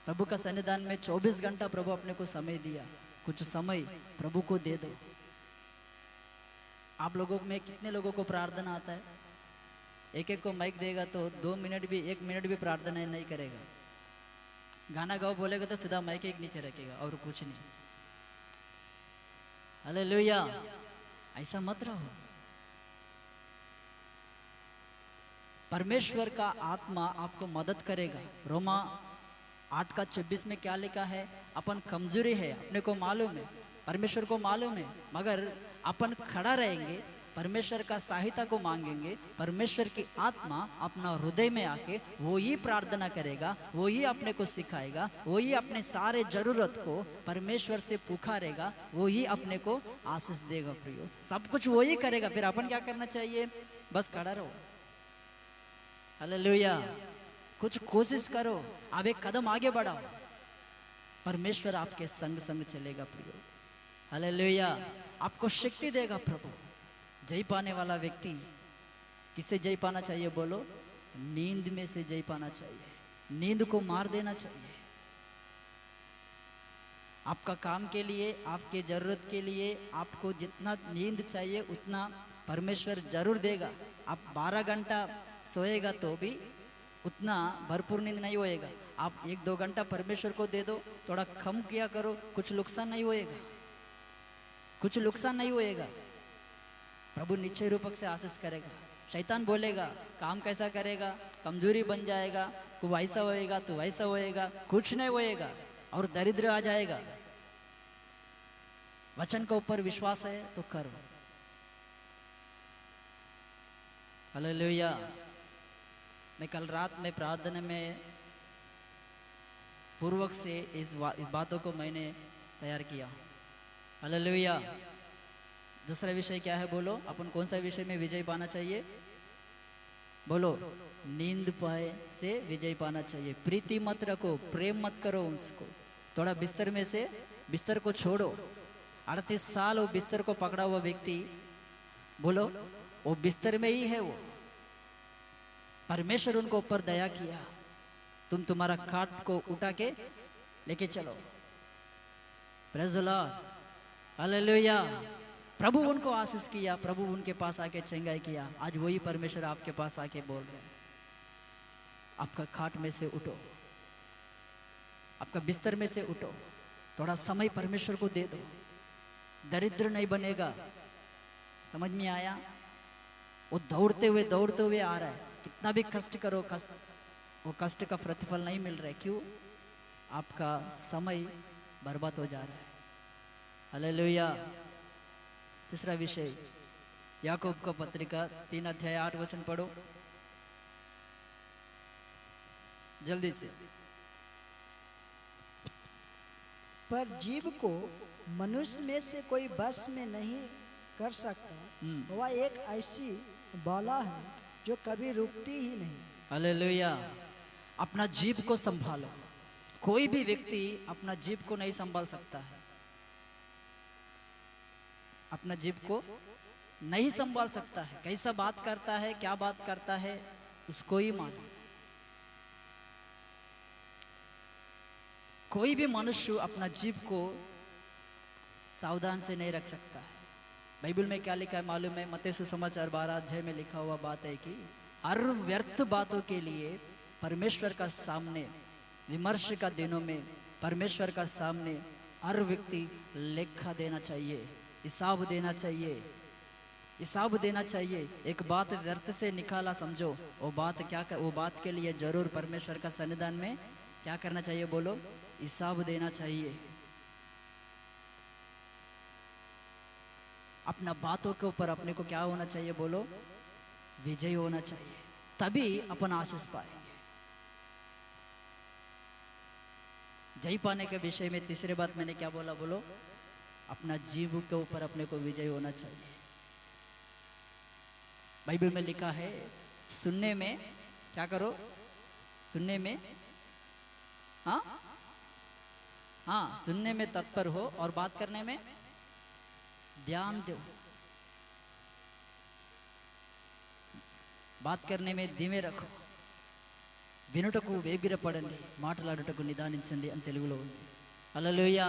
प्रभु का सन्निधान में 24 घंटा प्रभु अपने को समय दिया, कुछ समय प्रभु को दे दो। आप लोगों में कितने लोगों को प्रार्थना आता है? एक एक को माइक देगा तो 2 मिनट भी, 1 मिनट भी प्रार्थना नहीं करेगा। गाना गाओ बोलेगा तो सीधा माइक एक नीचे रखेगा और कुछ नहीं। हालेलुया। ऐसा मत रहो। परमेश्वर का आत्मा आपको मदद करेगा। रोमा 8:26 में क्या लिखा है? अपन कमजोरी है, अपने को मालूम है, परमेश्वर को मालूम है, मगर अपन खड़ा रहेंगे, परमेश्वर का सहायता को मांगेंगे, परमेश्वर की आत्मा अपना हृदय में आके वो ही प्रार्थना करेगा, वो ही अपने को सिखाएगा, वो ही अपने सारे जरूरत को परमेश्वर से पुकारेगा, वो ही अपने को आशीष देगा। प्रियो, सब कुछ वो ही करेगा। फिर अपन क्या करना चाहिए? बस खड़ा रहो। हालेलुया। कुछ कोशिश करो, अब एक कदम आगे बढ़ाओ, परमेश्वर आपके संग संग चलेगा। प्रियो, हालेलुया। आपको शक्ति देगा प्रभु। जय पाने वाला व्यक्ति किससे जय पाना चाहिए बोलो? नींद में से जय पाना चाहिए, नींद को मार देना चाहिए। आपका काम के लिए, आपके जरूरत के लिए आपको जितना नींद चाहिए उतना परमेश्वर जरूर देगा। आप 12 घंटा सोएगा तो भी उतना भरपूर नींद नहीं होएगा। आप 1-2 घंटा परमेश्वर को दे दो, थोड़ा कम किया करो, कुछ नुकसान नहीं होएगा, कुछ नुकसान नहीं होएगा। प्रभु निश्चय रूपक से आशीष करेगा। शैतान बोलेगा काम कैसा करेगा, कमजोरी बन जाएगा, तू वैसा होएगा, तू वैसा होएगा, कुछ नहीं होएगा और दरिद्र आ जाएगा। वचन के ऊपर विश्वास है तो करो। हालेलुया। मैं कल रात में प्रार्थना में पूर्वक से इस बातों को मैंने तैयार किया। हालेलुया। दूसरा विषय क्या है बोलो, अपन कौन सा विषय में विजय पाना चाहिए बोलो? नींद पाए से विजय पाना चाहिए। प्रीति मत रखो, प्रेम मत करो उसको। थोड़ा बिस्तर में से बिस्तर को छोड़ो। 38 साल वो बिस्तर को पकड़ा हुआ व्यक्ति, बोलो वो बिस्तर में ही है। वो परमेश्वर उनको ऊपर दया किया, तुम तुम्हारा खाट को उठा के लेके चलो। Praise the lord. हालेलुया। प्रभु उनको आशीष किया, प्रभु उनके पास आके चंगाई किया। आज वही परमेश्वर आपके पास आके बोल रहे हैं, आपका खाट में से उठो, आपका बिस्तर में से उठो, थोड़ा समय परमेश्वर को दे दो, दरिद्र नहीं बनेगा। समझ में आया? वो दौड़ते हुए आ रहा है, कितना भी कष्ट करो, वो कष्ट का प्रतिफल नहीं मिल रहा है। क्यों? आपका समय बर्बाद हो जा रहा है। हालेलुया। तीसरा विषय याकूब का पत्रिका 3 अध्याय 8 वचन पढ़ो जल्दी से। पर जीव को मनुष्य में से कोई बस में नहीं कर सकता। वह एक ऐसी बाला है जो कभी रुकती ही नहीं। हालेलुया। अपना जीव को संभालो। कोई भी व्यक्ति अपना जीव को नहीं संभाल सकता है, अपना जीव को नहीं संभाल सकता है। कैसा बात करता है, क्या बात करता है, उसको ही मानो। कोई भी मनुष्य अपना जीव को सावधान से नहीं रख सकता है। बाइबल में क्या लिखा है मालूम है? मत्ती सुसमाचार 12 अध्याय में लिखा हुआ बात है कि हर व्यर्थ बातों के लिए परमेश्वर का सामने विमर्श का दिनों में परमेश्वर का सामने हर व्यक्ति लेखा देना चाहिए, हिसाब देना चाहिए, हिसाब देना चाहिए। एक बात व्यर्थ से निकाला समझो, वो बात क्या कर, वो बात के लिए जरूर परमेश्वर का सन्निधान में क्या करना चाहिए बोलो? हिसाब देना चाहिए। अपना बातों के ऊपर अपने को क्या होना चाहिए बोलो? विजय होना चाहिए, तभी अपन आशीष पाएंगे। जय पाने के विषय में तीसरी बात मैंने क्या बोला बोलो? अपना जीव के ऊपर अपने को विजय होना चाहिए। बाइबल में लिखा है सुनने में क्या करो? सुनने में हाँ सुनने में तत्पर हो और बात करने में ध्यान दो। बात करने में ధీమే రఖో, వినుటకు వేగిరపడండి, మాట్లాడుటకు నిదానించండి అని తెలుగులో ఉంది। हालेलुया।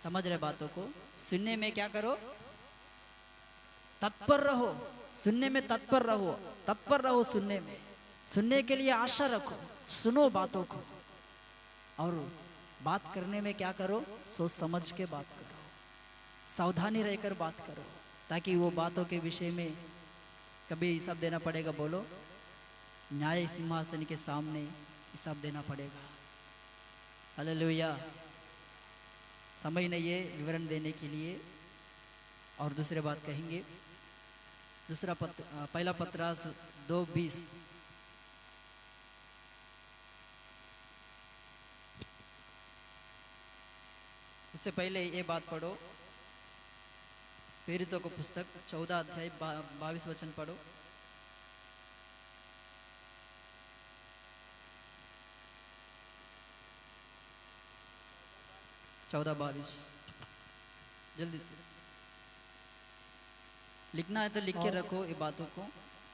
समझ रहे बातों को? सुनने में क्या करो? तत्पर रहो। सुनने में तत्पर रहो, तत्पर रहो सुनने में। सुनने के लिए आशा रखो, सुनो बातों को। और बात करने में क्या करो? सोच समझ के बात करो, सावधानी रहकर बात करो, ताकि वो बातों के विषय में कभी हिसाब देना पड़ेगा बोलो? न्याय सिंहासन के सामने हिसाब देना पड़ेगा। हालेलुया। समय नहीं है विवरण देने के लिए। और दूसरे बात कहेंगे, दूसरा पहला पत्रास 2:20। उससे पहले ये बात पढ़ो, प्रेरितों को पुस्तक 14 अध्याय 22 वचन पढ़ो। चौदह 22 जल्दी से लिखना है तो लिख के रखो ये बातों को।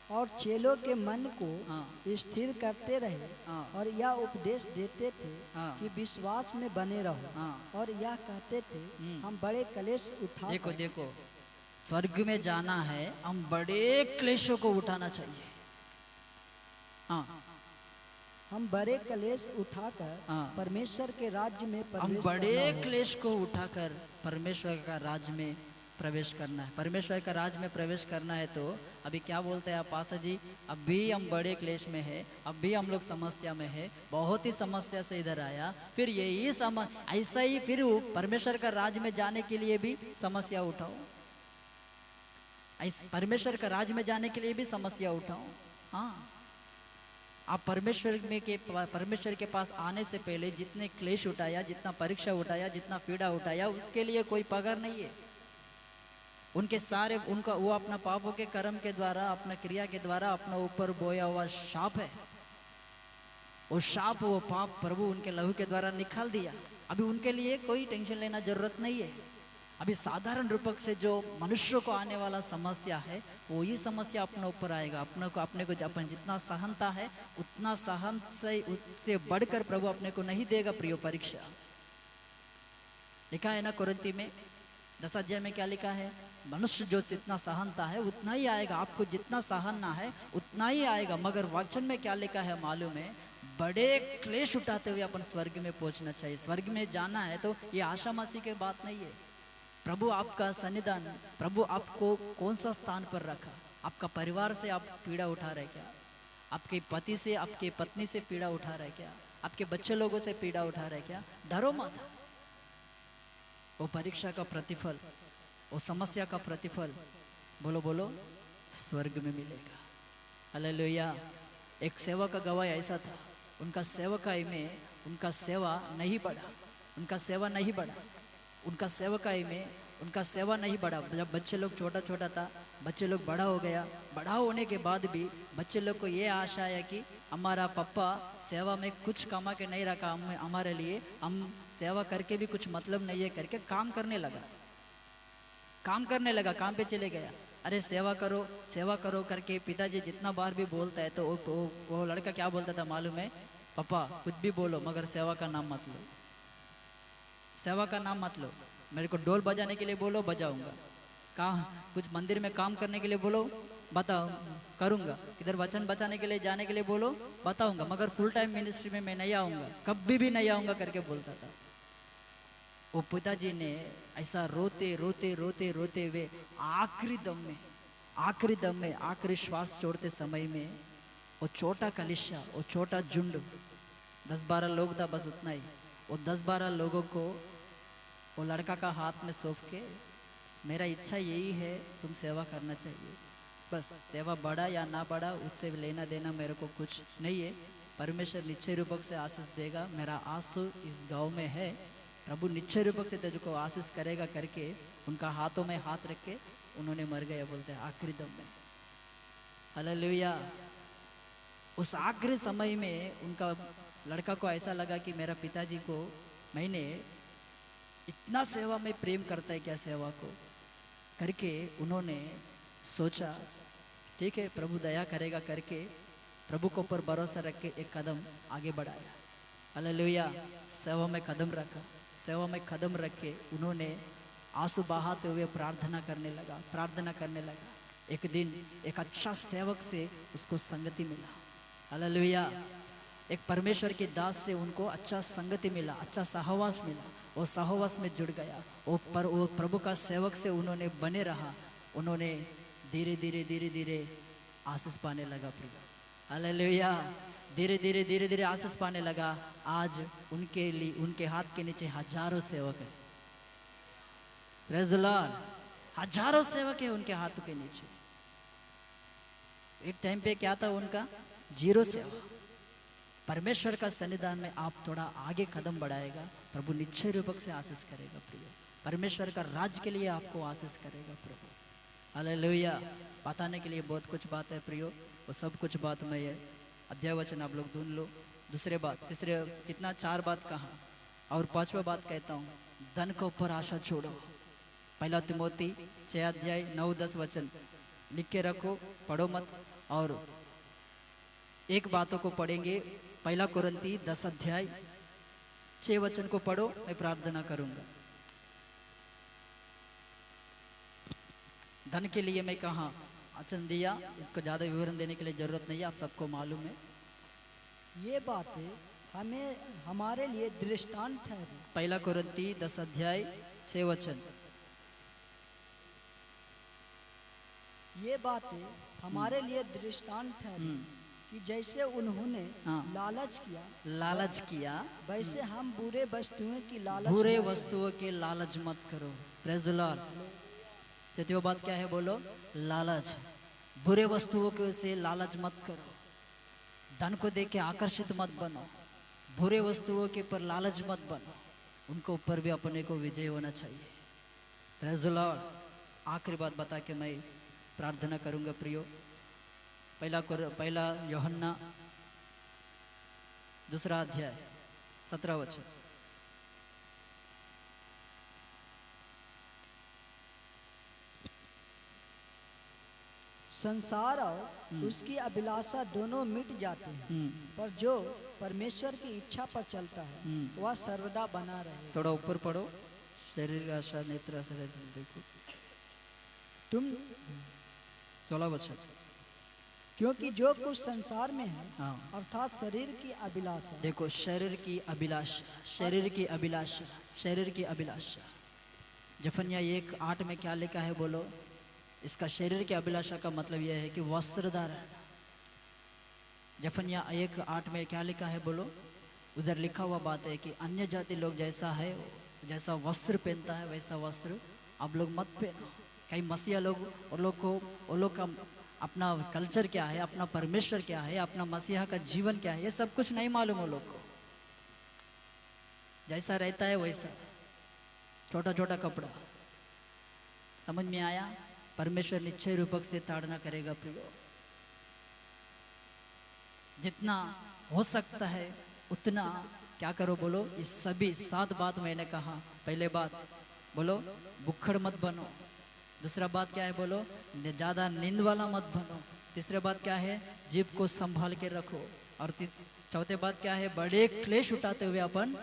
और चेलों के मन को हाँ। स्थिर करते रहे। हाँ। और यह उपदेश देते थे हाँ। कि विश्वास में बने रहो। हाँ। और यह कहते थे हम बड़े क्लेश उठा देखो देखो, स्वर्ग में जाना है, हम बड़े क्लेशों को उठाना चाहिए। हाँ हम बड़े कलेश उठाकर हाँ। परमेश्वर के राज्य में हम प्रवेश बड़े करना हो। क्लेश को उठाकर परमेश्वर का राज में प्रवेश करना है। परमेश्वर का राज में प्रवेश करना है तो अभी क्या बोलते हैं आप पासा जी, अभी हम बड़े क्लेश में है, अभी हम लोग समस्या में है, बहुत ही समस्या से इधर आया, फिर यही ऐसा ही फिर परमेश्वर का राज में जाने के लिए भी समस्या उठाओ, परमेश्वर का राज में जाने के लिए भी समस्या उठाओ। हाँ, आप परमेश्वर के पास आने से पहले जितने क्लेश उठाया, जितना परीक्षा उठाया, जितना पीड़ा उठाया, उसके लिए कोई पगार नहीं है। उनके सारे उनका वो अपना पापों के कर्म के द्वारा, अपना क्रिया के द्वारा अपना ऊपर बोया हुआ शाप है। वो शाप, वो पाप प्रभु उनके लहू के द्वारा निकाल दिया। अभी उनके लिए कोई टेंशन लेना जरूरत नहीं है। अभी साधारण रूपक से जो मनुष्य को आने वाला समस्या है, वो ही समस्या अपने ऊपर आएगा। अपने को अपन जितना सहनता है, उतना सहन से उससे बढ़कर प्रभु अपने को नहीं देगा। प्रियो परीक्षा लिखा है ना कुरिन्ती में 10 अध्याय में, क्या लिखा है? मनुष्य जो जितना सहनता है उतना ही आएगा। आपको जितना सहनना है उतना ही आएगा। मगर वचन में क्या लिखा है मालूम है? बड़े क्लेश उठाते हुए अपन स्वर्ग में पहुंचना चाहिए। स्वर्ग में जाना है तो ये आशा मसीह की बात नहीं है। प्रभु आपका सन्निधान, प्रभु आपको कौन सा स्थान पर रखा? आपका परिवार से आप पीड़ा उठा रहे क्या? आपके पति से, आपके पत्नी से पीड़ा उठा रहे क्या? आपके बच्चे लोगों से पीड़ा उठा रहे क्या? डरो मत। वो परीक्षा का प्रतिफल, वो समस्या का प्रतिफल, बोलो बोलो, स्वर्ग में मिलेगा। हालेलुया। एक सेवा का गवाह ऐसा था, उनका सेवकाई में उनका सेवा नहीं बढ़ा, उनका सेवा नहीं बढ़ा, उनका सेवकाई में उनका सेवा नहीं बढ़ा। जब बच्चे लोग छोटा छोटा था, बच्चे लोग बड़ा हो गया, बड़ा होने के बाद भी बच्चे लोग को ये आशा है कि हमारा पापा सेवा में कुछ कमा के नहीं रखा हमारे लिए, हम सेवा करके भी कुछ मतलब नहीं है करके काम करने लगा, काम करने लगा, काम पे चले गया। अरे सेवा करो करके पिताजी जितना बार भी बोलता है तो वो लड़का क्या बोलता था मालूम है? पापा कुछ भी बोलो मगर सेवा का नाम मत लो, सेवा का नाम मत लो। मेरे को डोल बजाने के लिए बोलो, बजाऊंगा। कहाँ कुछ मंदिर में काम करने के लिए बोलो, बताओ, करूंगा। इधर वचन बताने के लिए जाने के लिए बोलो, बताऊंगा, मगर फुल टाइम मिनिस्ट्री में मैं नहीं आऊंगा, कभी भी नहीं आऊंगा करके बोलता था। वो पिताजी ने ऐसा रोते रोते रोते रोते हुए आखिरी दम में आखिरी श्वास छोड़ते समय में वो छोटा कलिशा, वो छोटा झुंड, 10-12 लोग था, बस उतना ही, वो 10-12 लोगों को वो लड़का का हाथ में सौंप के, मेरा इच्छा यही है, तुम सेवा करना चाहिए, बस सेवा बढ़ा या ना बढ़ा उससे लेना देना मेरे को कुछ नहीं है, परमेश्वर निश्चय रूपक से आशीष देगा, मेरा आंसू इस गांव में है, प्रभु निश्चय रूपक से तुझको आशीष करेगा करके उनका हाथों में हाथ रख के उन्होंने मर गया, बोलते हैं आखिरी दम में। हालेलुया। उस आखिरी समय में उनका लड़का को ऐसा लगा कि मेरा पिताजी को मैंने इतना सेवा में प्रेम करता है क्या, सेवा को करके उन्होंने सोचा ठीक है प्रभु दया करेगा करके प्रभु के ऊपर भरोसा रख के एक कदम आगे बढ़ाया। हालेलुया। सेवा में कदम रखा, सेवा में कदम रख के उन्होंने आंसू बहाते हुए प्रार्थना करने लगा। एक दिन एक अच्छा सेवक से उसको संगति मिला। हालेलुया। एक परमेश्वर के दास से उनको अच्छा संगति मिला, अच्छा सहवास मिला, वो सहवास में जुड़ गया, वो प्रभु का सेवक से उन्होंने बने रहा, उन्होंने धीरे धीरे आशीष पाने लगा प्रभु। हालेलुया। धीरे धीरे आशीष पाने लगा। आज उनके लिए उनके हाथ के नीचे हजारों सेवक है। Praise the Lord. हजारों सेवक है उनके हाथों के नीचे। एक टाइम पे क्या था उनका? 0 सेवा। परमेश्वर का सन्निधान में आप थोड़ा आगे कदम बढ़ाएगा, प्रभु निश्चय रूपक से आशीष करेगा प्रिय। परमेश्वर का राज के लिए आपको आशीष करेगा प्रभु। हालेलुया। बताने के लिए बहुत कुछ बात है प्रियो, वो सब कुछ बात में है। अध्याय वचन आप लोग ढूंढ लो। दूसरे बात, तीसरे कितना 4 बात कहा, और 5वां बात कहता हूँ, धन के ऊपर आशा छोड़ो। 1 तिमोथी 6 अध्याय 9-10 वचन लिख के रखो, पढ़ो मत। और एक बातों को पढ़ेंगे, 1 कुरिन्ती 10 अध्याय 6 वचन को पढ़ो, मैं प्रार्थना करूंगा। धन के लिए मैं कहा वचन दिया, इसको ज्यादा विवरण देने के लिए जरूरत नहीं है, आप सबको मालूम है। ये बातें हमें हमारे लिए दृष्टांत ठहरी। पहला कुरिन्ती 10 अध्याय 6 वचन। ये बातें हमारे लिए दृष्टांत ठहरी कि जैसे उन्होंने हाँ। लालच किया लालच किया, वैसे हम बुरे वस्तुओं की लालच बुरे न करें। वस्तुओं के लालच मत करो। Praise the Lord. चौथी बात क्या है बोलो? लालच। बुरे वस्तुओं के से लालच मत करो। धन को देख के आकर्षित मत बनो। बुरे वस्तुओं के पर लालच मत बनो। उनको ऊपर भी अपने को विजय होना चाहिए। Praise the Lord. आखिरी बात बता के मैं प्रार्थना करूंगा प्रियो। पहला यूहन्ना 2 अध्याय 17 वचन। संसार और उसकी अभिलाषा दोनों मिट जाते हैं, पर जो परमेश्वर की इच्छा पर चलता है वह सर्वदा बना रहे। थोड़ा ऊपर पढ़ो। शरीर आशा, नेत्र आशा, देखो तुम 16 वचन। क्योंकि जो कुछ संसार में है हाँ। अर्थात शरीर की अभिलाषा, देखो शरीर की अभिलाषा, शरीर की अभिलाषा, शरीर की अभिलाषा। जफन्या 1:8 में क्या लिखा है बोलो? इसका शरीर की अभिलाषा का मतलब यह है कि वस्त्र धारण। जफन्या 1:8 में क्या लिखा है बोलो? उधर लिखा हुआ बात है कि अन्य जाति लोग जैसा है, जैसा वस्त्र पहनता है वैसा वस्त्र आप लोग मत पहनो। कई मसीहा लोग वो लोग का अपना कल्चर क्या है, अपना परमेश्वर क्या है, अपना मसीहा का जीवन क्या है, ये सब कुछ नहीं मालूम वो लोग को। जैसा रहता है वैसा, छोटा छोटा कपड़ा। समझ में आया? परमेश्वर निश्चय रूपक से ताड़ना करेगा प्रियो। जितना हो सकता है उतना क्या करो बोलो? इस सभी 7 बात मैंने कहा। पहले बात बोलो, बुक्खड़ मत बनो। दूसरा बात क्या है बोलो? ज्यादा नींद वाला मत बनो। तीसरा बात क्या है? जीभ को संभाल के रखो। और चौथे बात क्या है? बड़े क्लेश उठाते हुए अपन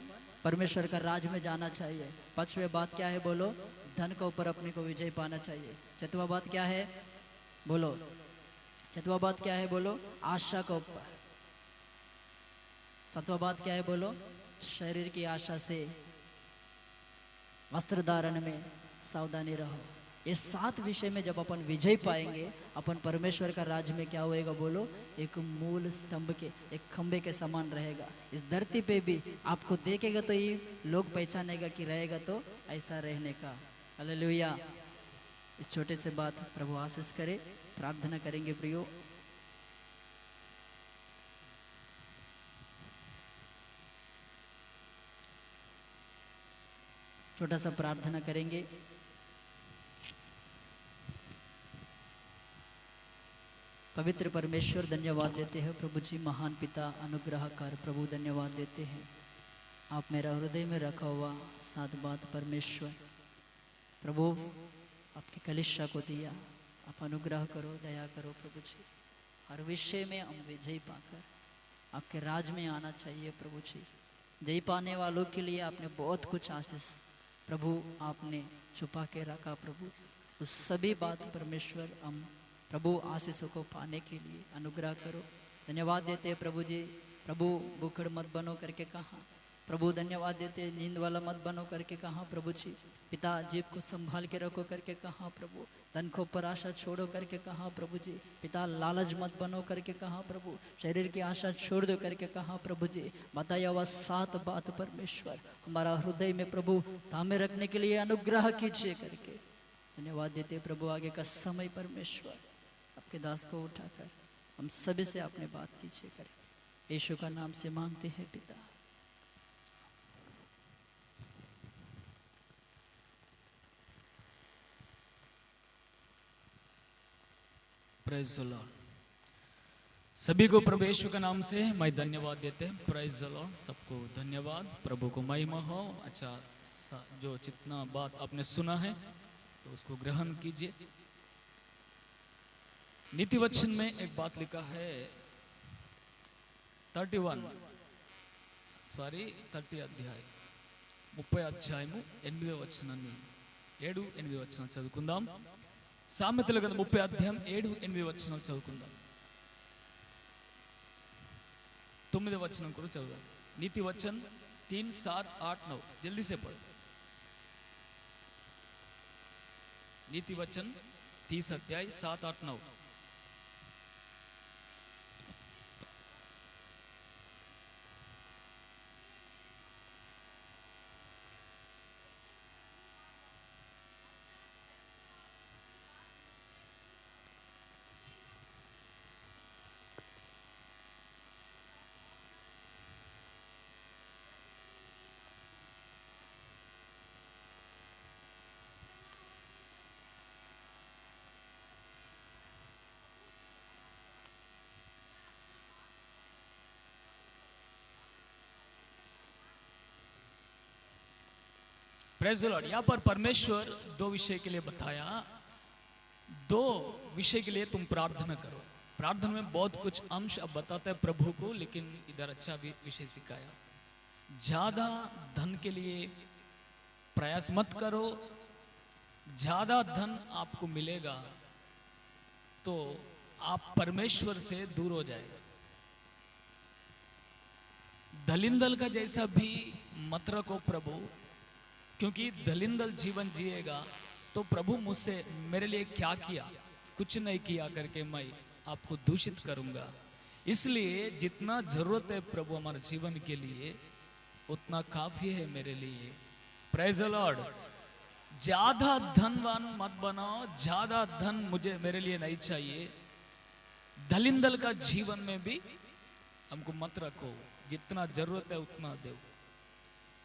परमेश्वर का राज में जाना चाहिए। पांचवे बात क्या है बोलो? धन के ऊपर अपने को विजय पाना चाहिए। छठवा बात क्या है बोलो? छठवा बात क्या है बोलो? आशा के ऊपर। सातवा बात क्या है बोलो? शरीर की आशा से वस्त्र धारण में सावधानी रहो। ये 7 विषय में जब अपन विजय पाएंगे, अपन परमेश्वर का राज्य में क्या होएगा बोलो? एक मूल स्तंभ के, एक खंबे के समान रहेगा। इस धरती पे भी आपको देखेगा तो ये लोग पहचानेगा कि रहेगा तो ऐसा रहने का। हालेलुया। इस छोटे से बात प्रभु आशीष करे। प्रार्थना करेंगे प्रियो। छोटा सा प्रार्थना करेंगे। पवित्र परमेश्वर धन्यवाद देते हैं प्रभु जी, महान पिता अनुग्रहकार प्रभु धन्यवाद देते हैं। आप मेरा हृदय में रखा हुआ 7 बात परमेश्वर प्रभु आपकी कलिशा को दिया। आप अनुग्रह करो, दया करो प्रभु जी। हर विषय में हम विजय पाकर आपके राज में आना चाहिए प्रभु जी। जय पाने वालों के लिए आपने बहुत कुछ आशीष प्रभु आपने छुपा के रखा प्रभु। उस सभी बात परमेश्वर हम प्रभु आशीषों को पाने के लिए अनुग्रह करो। धन्यवाद देते हैं प्रभु जी। प्रभु भूखड़ मत बनो करके कहा प्रभु। धन्यवाद देते हैं नींद वाला मत बनो करके कहा प्रभु जी। पिता जीभ को संभाल के रखो करके कहा प्रभु। धन को पर आशा छोड़ो करके कहा प्रभु जी। पिता लालच मत बनो करके कहा प्रभु। शरीर की आशा छोड़ दो करके कहा प्रभु जी। बताया हुआ 7 बात परमेश्वर हमारा हृदय में प्रभु थामे रखने के लिए अनुग्रह कीजिए करके धन्यवाद देते प्रभु। आगे का समय परमेश्वर आपके दास को उठाकर हम सभी से आपने बात कीजिए करके यीशु का नाम से मांगते हैं पिता। Praise the Lord. सभी को प्रभु यीशु के नाम से मैं धन्यवाद देते हैं। Praise the Lord. सबको धन्यवाद। प्रभु को महिमा हो। अच्छा, जो जितना बात आपने सुना है तो उसको ग्रहण कीजिए। नीति वचन में एक बात लिखा है 30 అధ్యాయం 30 అధ్యాయము 8వ వచనాన్ని 7-8 వచనాలు చదువుకుందాం। సామెతల గ్రంథం 30 అధ్యాయం 7-8 వచనాలు చదువుకుందాం। तुम्हें वचन करो चलो नीति वचन 3, 7, 8, 9 जल्दी से पढ़ो। नीति वचन 30 अध्याय 7, 8, 9। Praise the Lord. यहाँ पर परमेश्वर 2 विषय के लिए बताया, 2 विषय के लिए तुम प्रार्थना करो। प्रार्थना में बहुत कुछ अंश अब बताता है प्रभु को, लेकिन इधर अच्छा भी विषय सिखाया। ज्यादा धन के लिए प्रयास मत करो, ज्यादा धन आपको मिलेगा तो आप परमेश्वर से दूर हो जाएगा। दलिंदल का जैसा भी मत रखो प्रभु, क्योंकि दलिंदल जीवन जिएगा तो प्रभु मुझसे मेरे लिए क्या किया, कुछ नहीं किया करके मैं आपको दूषित करूंगा। इसलिए जितना जरूरत है प्रभु हमारे जीवन के लिए उतना काफी है मेरे लिए। Praise the Lord. ज्यादा धनवान मत बनाओ, ज्यादा धन मुझे मेरे लिए नहीं चाहिए। दलिंदल का जीवन में भी हमको मत रखो, जितना जरूरत है उतना दो।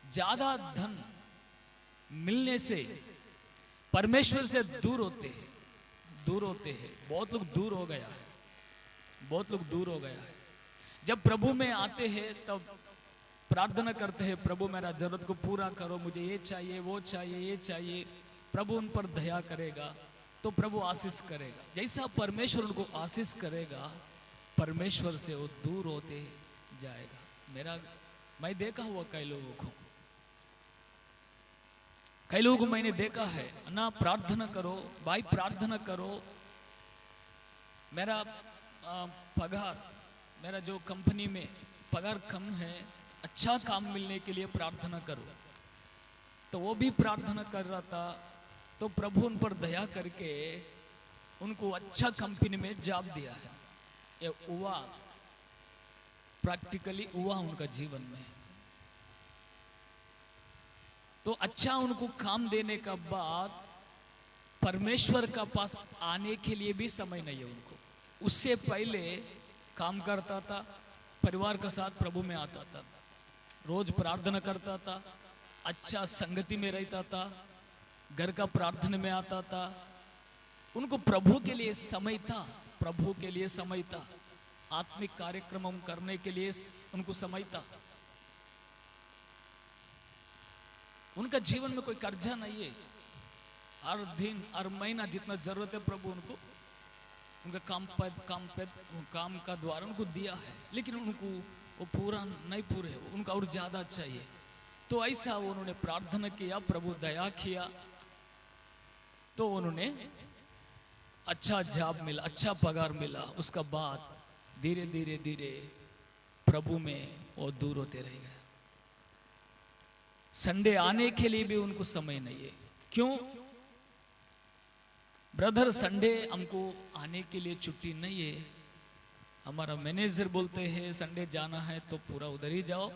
ज्यादा धन मिलने से परमेश्वर से दूर होते हैं, दूर होते हैं। बहुत लोग दूर हो गया है, बहुत लोग दूर हो गया है। जब प्रभु में आते हैं तब प्रार्थना करते हैं, प्रभु मेरा जरूरत को पूरा करो, मुझे ये चाहिए, वो चाहिए, ये चाहिए। प्रभु उन पर दया करेगा तो प्रभु आशीष करेगा। जैसा परमेश्वर उनको आशीष करेगा, परमेश्वर से वो दूर होते जाएगा। मैं देखा हुआ कई लोगों को, कई लोगों को मैंने देखा है ना, प्रार्थना करो भाई, प्रार्थना करो। मेरा पगार, मेरा जो कंपनी में पगार कम है, अच्छा काम मिलने के लिए प्रार्थना करो। तो वो भी प्रार्थना कर रहा था, तो प्रभु उन पर दया करके उनको अच्छा कंपनी में जॉब दिया है। ये हुआ, प्रैक्टिकली हुआ उनका जीवन में। तो अच्छा उनको काम देने का बाद परमेश्वर का पास आने के लिए भी समय नहीं है उनको। उससे पहले काम करता था, परिवार के साथ प्रभु में आता था, रोज प्रार्थना करता था, अच्छा संगति में रहता था, घर का प्रार्थना में आता था। उनको प्रभु के लिए समय था, प्रभु के लिए समय था, आत्मिक कार्यक्रम करने के लिए उनको समय था। उनका जीवन में कोई कर्जा नहीं है। हर दिन हर महीना जितना जरूरत है प्रभु उनको उनका काम का द्वारा उनको दिया है, लेकिन उनको वो पूरा नहीं पूरे है, उनका और ज्यादा चाहिए। तो ऐसा उन्होंने प्रार्थना किया, प्रभु दया किया, तो उन्होंने अच्छा जॉब मिला, अच्छा पगार मिला। उसका बाद धीरे धीरे धीरे प्रभु में वो दूर होते रह गए। संडे आने के लिए भी उनको समय नहीं है। क्यों ब्रदर? संडे हमको आने के लिए छुट्टी नहीं है। हमारा मैनेजर बोलते हैं संडे जाना है तो पूरा उधर ही जाओ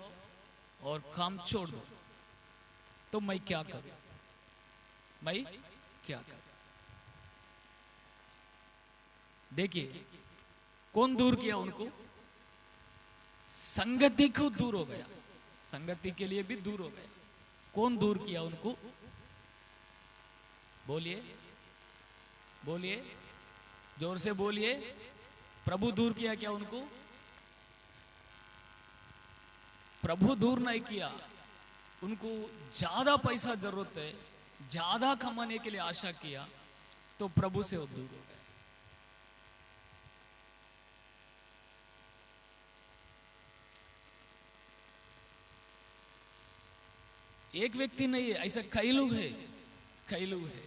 और काम छोड़ दो। तो मैं क्या करूं? मैं क्या करूं? देखिए कौन दूर किया उनको? संगति को दूर हो गया, संगति के लिए भी दूर हो गया। कौन दूर किया उनको? बोलिए बोलिए, जोर से बोलिए। प्रभु दूर किया क्या उनको? प्रभु दूर नहीं किया। उनको ज्यादा पैसा जरूरत है, ज्यादा कमाने के लिए आशा किया, तो प्रभु से वो दूर हो गए। एक व्यक्ति नहीं है, ऐसा कई लोग हैं, कई लोग हैं।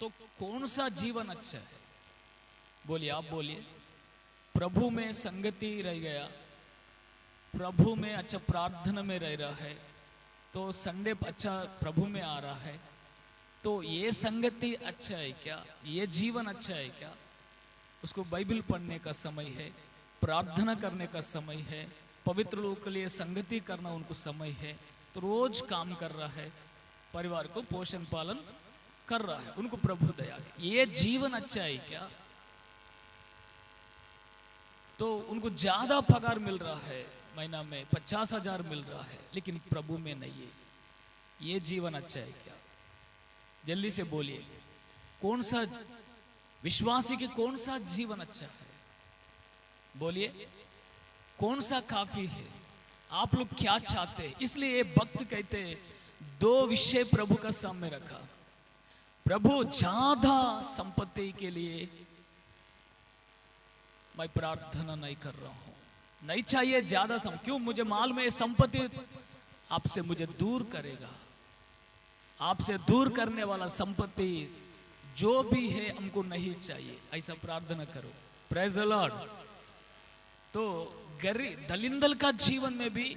तो कौन सा जीवन अच्छा है? बोलिए, आप बोलिए। प्रभु में संगति रह गया, प्रभु में अच्छा प्रार्थना में रह रहा है, तो संडे अच्छा प्रभु में आ रहा है, तो ये संगति अच्छा है क्या, ये जीवन अच्छा है क्या? उसको बाइबल पढ़ने का समय है, प्रार्थना करने का समय है, पवित्र लोगों के लिए संगति करना उनको समय है, तो रोज काम कर रहा है, परिवार को पोषण पालन कर रहा है, उनको प्रभु दया, ये जीवन अच्छा है क्या? तो उनको ज्यादा पगार मिल रहा है, महीना में 50,000 मिल रहा है, लेकिन प्रभु में नहीं है, ये जीवन अच्छा है क्या? जल्दी से बोलिए, कौन सा विश्वासी के कौन सा जीवन अच्छा है? बोलिए, कौन सा काफी है? आप लोग क्या चाहते हैं? इसलिए भक्त कहते हैं, दो विषय प्रभु का सामने रखा। प्रभु, ज्यादा संपत्ति के लिए मैं प्रार्थना नहीं कर रहा हूं, नहीं चाहिए ज्यादा क्यों? मुझे मालूम है संपत्ति आपसे मुझे दूर करेगा, आपसे दूर करने वाला संपत्ति जो भी है हमको नहीं चाहिए, ऐसा प्रार्थना करो। Praise the Lord. तो गरीब दलिंदल का जीवन में भी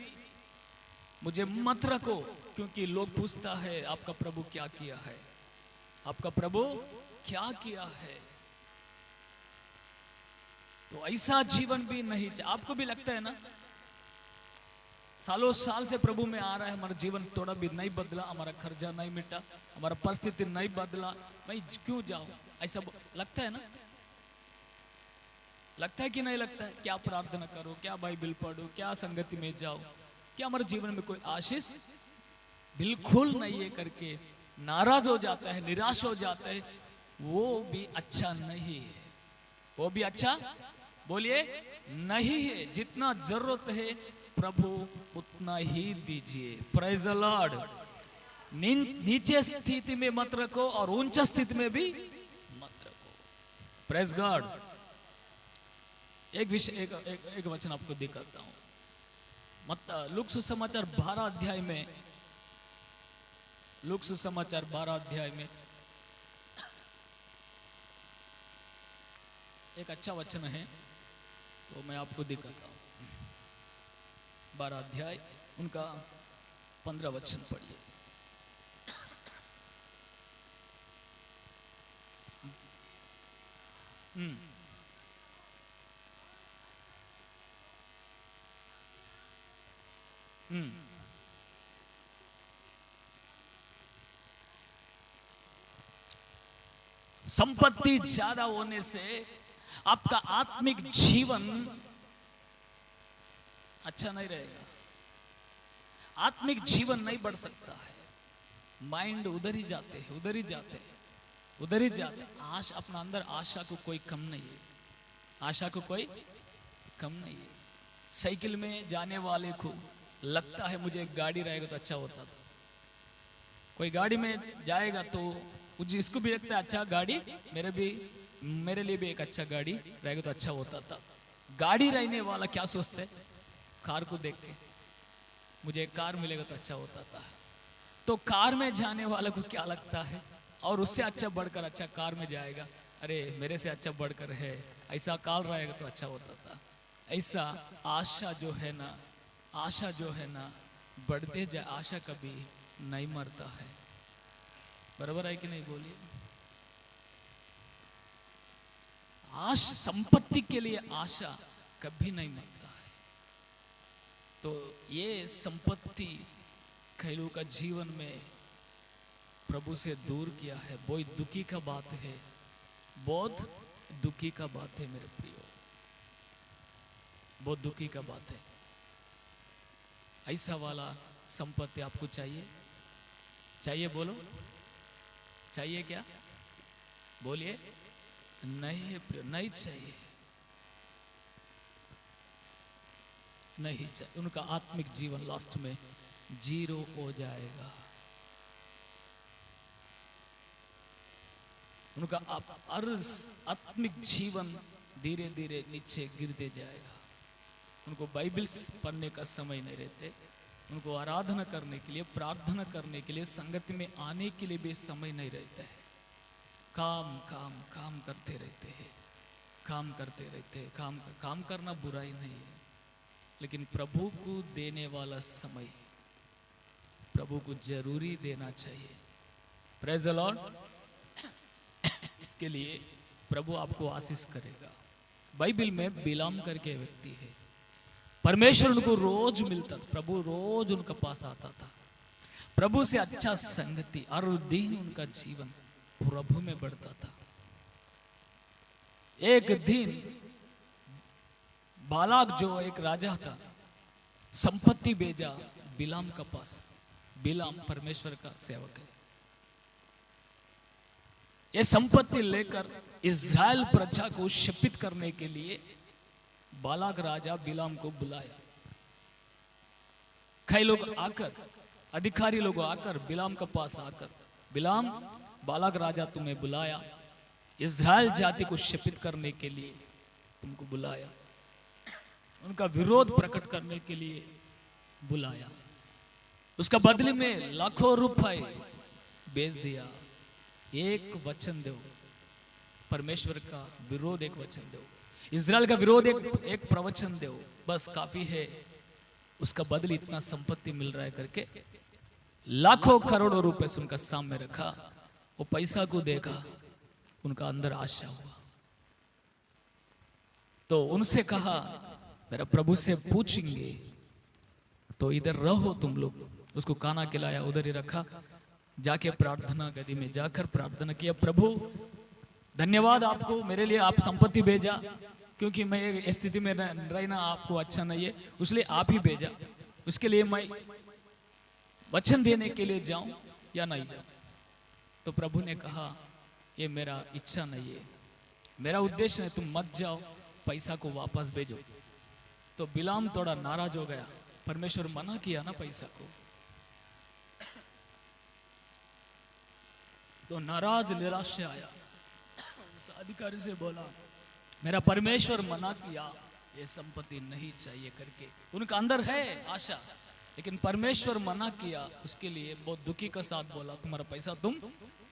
मुझे मत रखो, क्योंकि लोग पूछता है आपका प्रभु क्या किया है, आपका प्रभु क्या किया है। तो ऐसा जीवन भी नहीं चाहिए। आपको भी लगता है ना, सालों साल से प्रभु में आ रहा है, हमारा जीवन थोड़ा भी नहीं बदला, हमारा खर्चा नहीं मिटा, हमारा परिस्थिति नहीं बदला, मैं क्यों जाऊं? ऐसा लगता है ना? लगता है कि नहीं लगता है? क्या प्रार्थना करो, क्या बाइबल पढ़ो, क्या संगति में जाओ, क्या हमारे जीवन में कोई आशीष बिल्कुल नहीं है करके नाराज हो जाता है, निराश हो जाता है, वो भी अच्छा नहीं है, वो भी अच्छा बोलिए नहीं है। जितना जरूरत है प्रभु उतना ही दीजिए। Praise the Lord. नीचे स्थिति में मत रखो और ऊंचा स्थिति में भी मत रखो। Praise God. एक विषय एक वचन आपको दिखाता हूं। लूक सुसमाचार 12 अध्याय में, लूक सुसमाचार 12 अध्याय में एक अच्छा वचन है, तो मैं आपको दिखाता हूं। 12 अध्याय उनका 15 वचन पढ़िए। संपत्ति ज्यादा होने से आपका आत्मिक जीवन अच्छा नहीं रहेगा, आत्मिक जीवन नहीं बढ़ सकता है। माइंड उधर ही जाते हैं, उधर ही जाते हैं, उधर ही जाते हैं। आशा अपना अंदर, आशा को कोई कम नहीं है, आशा को कोई कम नहीं है। साइकिल में जाने वाले को लगता है मुझे एक गाड़ी रहेगा तो अच्छा होता था। कोई गाड़ी में जाएगा तो इसको भी लगता है अच्छा गाड़ी मेरे लिए भी एक अच्छा गाड़ी रहेगा तो अच्छा होता था। गाड़ी रहने वाला क्या सोचता है? कार को देख के मुझे एक कार मिलेगा तो अच्छा होता था। तो कार में जाने वाला को क्या लगता है? और उससे अच्छा बढ़कर अच्छा कार में जाएगा, अरे मेरे से अच्छा बढ़कर है, ऐसा कार रहेगा तो अच्छा होता था। ऐसा आशा जो है ना, आशा जो है ना बढ़ते जाए, आशा कभी नहीं मरता है। बराबर है कि नहीं? बोलिए। संपत्ति के लिए आशा कभी नहीं मरता है। तो ये संपत्ति खैलू का जीवन में प्रभु से दूर किया है। बहुत दुखी का बात है, बहुत दुखी का बात है मेरे प्रियो, बहुत दुखी का बात है। ऐसा वाला संपत्ति आपको चाहिए? चाहिए? बोलो, चाहिए क्या? बोलिए। नहीं है प्रियो, नहीं चाहिए, नहीं चाहिए। उनका आत्मिक जीवन लास्ट में 0 हो जाएगा। उनका आत्मिक जीवन धीरे धीरे नीचे गिरते जाएगा। उनको बाइबल पढ़ने का समय नहीं रहते, उनको आराधना करने के लिए, प्रार्थना करने के लिए, संगति में आने के लिए भी समय नहीं रहता है। काम काम काम करते रहते हैं, काम करते रहते हैं। काम करना बुराई नहीं है, लेकिन प्रभु को देने वाला समय प्रभु को जरूरी देना चाहिए। Praise the Lord. इसके लिए प्रभु आपको आशीष करेगा। बाइबल में बिलाम करके व्यक्ति है, परमेश्वर उनको रोज मिलता था, प्रभु रोज उनका पास आता था, प्रभु से अच्छा संगति, हर दिन उनका जीवन प्रभु में बढ़ता था। एक दिन बालाक जो एक राजा था, संपत्ति भेजा बिलाम का पास। बिलाम परमेश्वर का सेवक है। ये संपत्ति लेकर इज़राइल प्रजा को शपित करने के लिए बालाक राजा बिलाम को बुलाया। कई लोग आकर, अधिकारी लोग आकर बिलाम के पास आकर, बिलाम, बालाक राजा तुम्हें बुलाया, इज़राइल जाति को शपित करने के लिए तुमको बुलाया, उनका विरोध प्रकट करने के लिए बुलाया, उसका बदले में लाखों रुपए भेज दिया। एक वचन दो, परमेश्वर का विरोध एक वचन दो, इज़राइल का विरोध एक प्रवचन दो, बस काफी है, उसका बदले इतना संपत्ति मिल रहा है करके लाखों करोड़ों रुपए से उनका सामने रखा। वो पैसा को देखा, उनका अंदर आशा हुआ, तो उनसे कहा मेरा प्रभु से पूछेंगे तो इधर रहो तुम लोग। उसको खाना खिलाया, उधर ही रखा, जाके प्रार्थना गदी में जाकर प्रार्थना किया, प्रभु धन्यवाद आपको, मेरे लिए आप संपत्ति भेजा, क्योंकि मैं एक स्थिति में रहना आपको अच्छा नहीं है, इसलिए आप ही भेजा, उसके लिए मैं वचन देने के लिए जाऊं या नहीं जाऊं। तो प्रभु ने कहा ये मेरा इच्छा नहीं है, मेरा उद्देश्य है तुम मत जाओ, पैसा को वापस भेजो। तो बिलाम थोड़ा नाराज हो गया, परमेश्वर मना किया ना पैसा को, तो नाराज निराश से आया, अधिकारी से बोला मेरा परमेश्वर मना किया, ये संपत्ति नहीं चाहिए करके। उनका अंदर है आशा, लेकिन परमेश्वर मना किया, उसके लिए बहुत दुखी का साथ बोला तुम्हारा पैसा तुम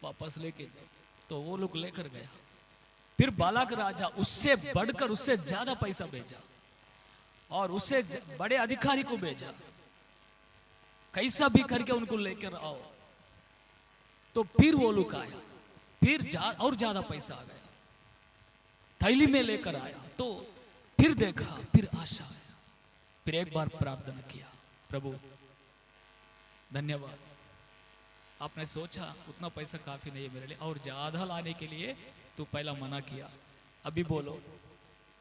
वापस लेके जाओ। तो वो लोग लेकर गया। फिर बालाक राजा उससे बढ़कर उससे ज्यादा पैसा भेजा और उससे बड़े अधिकारी को भेजा, कैसा भी करके उनको लेकर आओ। तो फिर वो लोग आया, फिर और ज्यादा पैसा आ गया, थैली में लेकर आया, तो फिर देखा, फिर आशा आया, फिर एक बार प्रार्थना किया, प्रभु धन्यवाद, आपने सोचा उतना पैसा काफी नहीं है मेरे लिए, और ज्यादा लाने के लिए तू पहला मना किया, अभी बोलो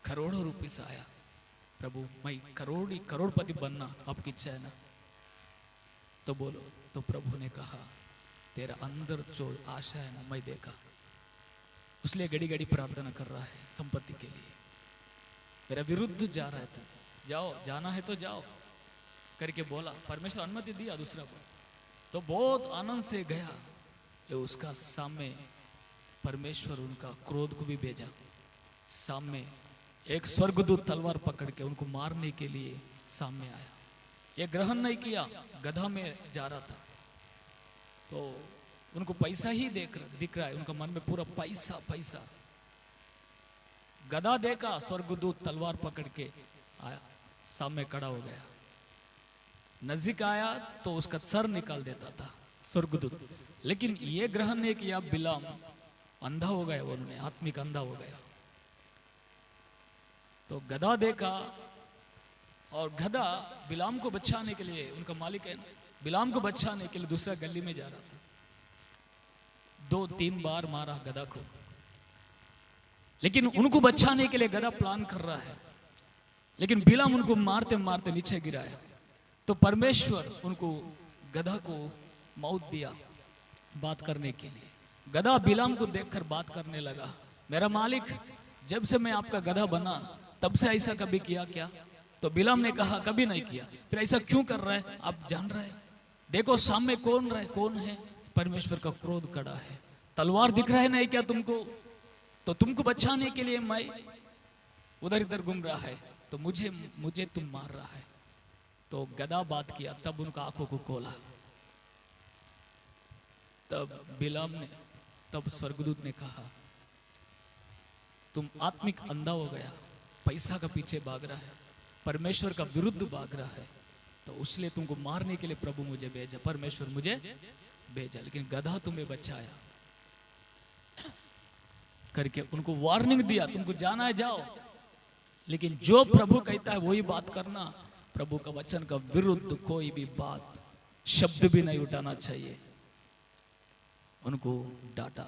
करोड़ों रुपये से आया, प्रभु मैं करोड़पति बनना आपकी इच्छा है ना, तो बोलो। तो प्रभु ने कहा तेरा अंदर जो आशा है ना मैं देखा, इसलिए घड़ी घड़ी प्रार्थना कर रहा है संपत्ति के लिए, मेरा विरुद्ध जा रहा है, तो जाओ, जाना है तो जाओ करके बोला, परमेश्वर अनुमति दिया दूसरा को, तो बहुत आनंद से गया। तो उसका सामने परमेश्वर उनका क्रोध को भी भेजा, सामने एक स्वर्गदूत तलवार पकड़ के उनको मारने के लिए सामने आया, ये ग्रहण नहीं किया, गधा में जा रहा था, तो उनको पैसा ही दिख रहा है, उनका मन में पूरा पैसा पैसा। गधा देखा, स्वर्गदूत तलवार पकड़ के आया, सामने खड़ा हो गया, नजदीक आया तो उसका सर निकाल देता था स्वर्गदूत, लेकिन ये ग्रहण नहीं किया, बिलाम अंधा हो गया, उन्होंने आत्मिक अंधा हो गया। तो गधा देखा, और गधा बिलाम को बचाने के लिए, उनका मालिक है ना, बिलाम को बचाने के लिए दूसरा गली में जा रहा था, 2-3 बार मारा गधा को, लेकिन उनको बचाने के लिए गधा प्लान कर रहा है, लेकिन बिलाम उनको मारते मारते नीचे गिराया। तो परमेश्वर उनको गधा को मौत दिया बात करने के लिए। गधा बिलाम को देखकर बात करने लगा, मेरा मालिक जब से मैं आपका गधा बना तब से ऐसा कभी किया क्या? तो बिलाम ने कहा कभी नहीं किया। फिर ऐसा क्यों कर रहा है? आप जान रहे हैं, देखो सामने कौन है? परमेश्वर का क्रोध खड़ा है, तलवार दिख रहा है नहीं क्या तुमको? तो तुमको बचाने के लिए मैं उधर इधर घूम रहा है, तो मुझे तुम मार रहा है। तो गधा बात किया, तब उनका आंखों को खोला, तब बिलाम ने, तब स्वर्गदूत ने कहा तुम आत्मिक अंधा हो गया, पैसा का पीछे भाग रहा है, परमेश्वर का विरुद्ध भाग रहा है, तो इसलिए तुमको मारने के लिए प्रभु मुझे भेजा, परमेश्वर मुझे भेजा, लेकिन गधा तुम्हें बचाया करके उनको वार्निंग दिया, तुमको जाना है जाओ, लेकिन जो प्रभु कहता है वही बात करना। प्रभु का वचन का विरुद्ध कोई भी बात, शब्द भी नहीं उठाना चाहिए। उनको डांटा।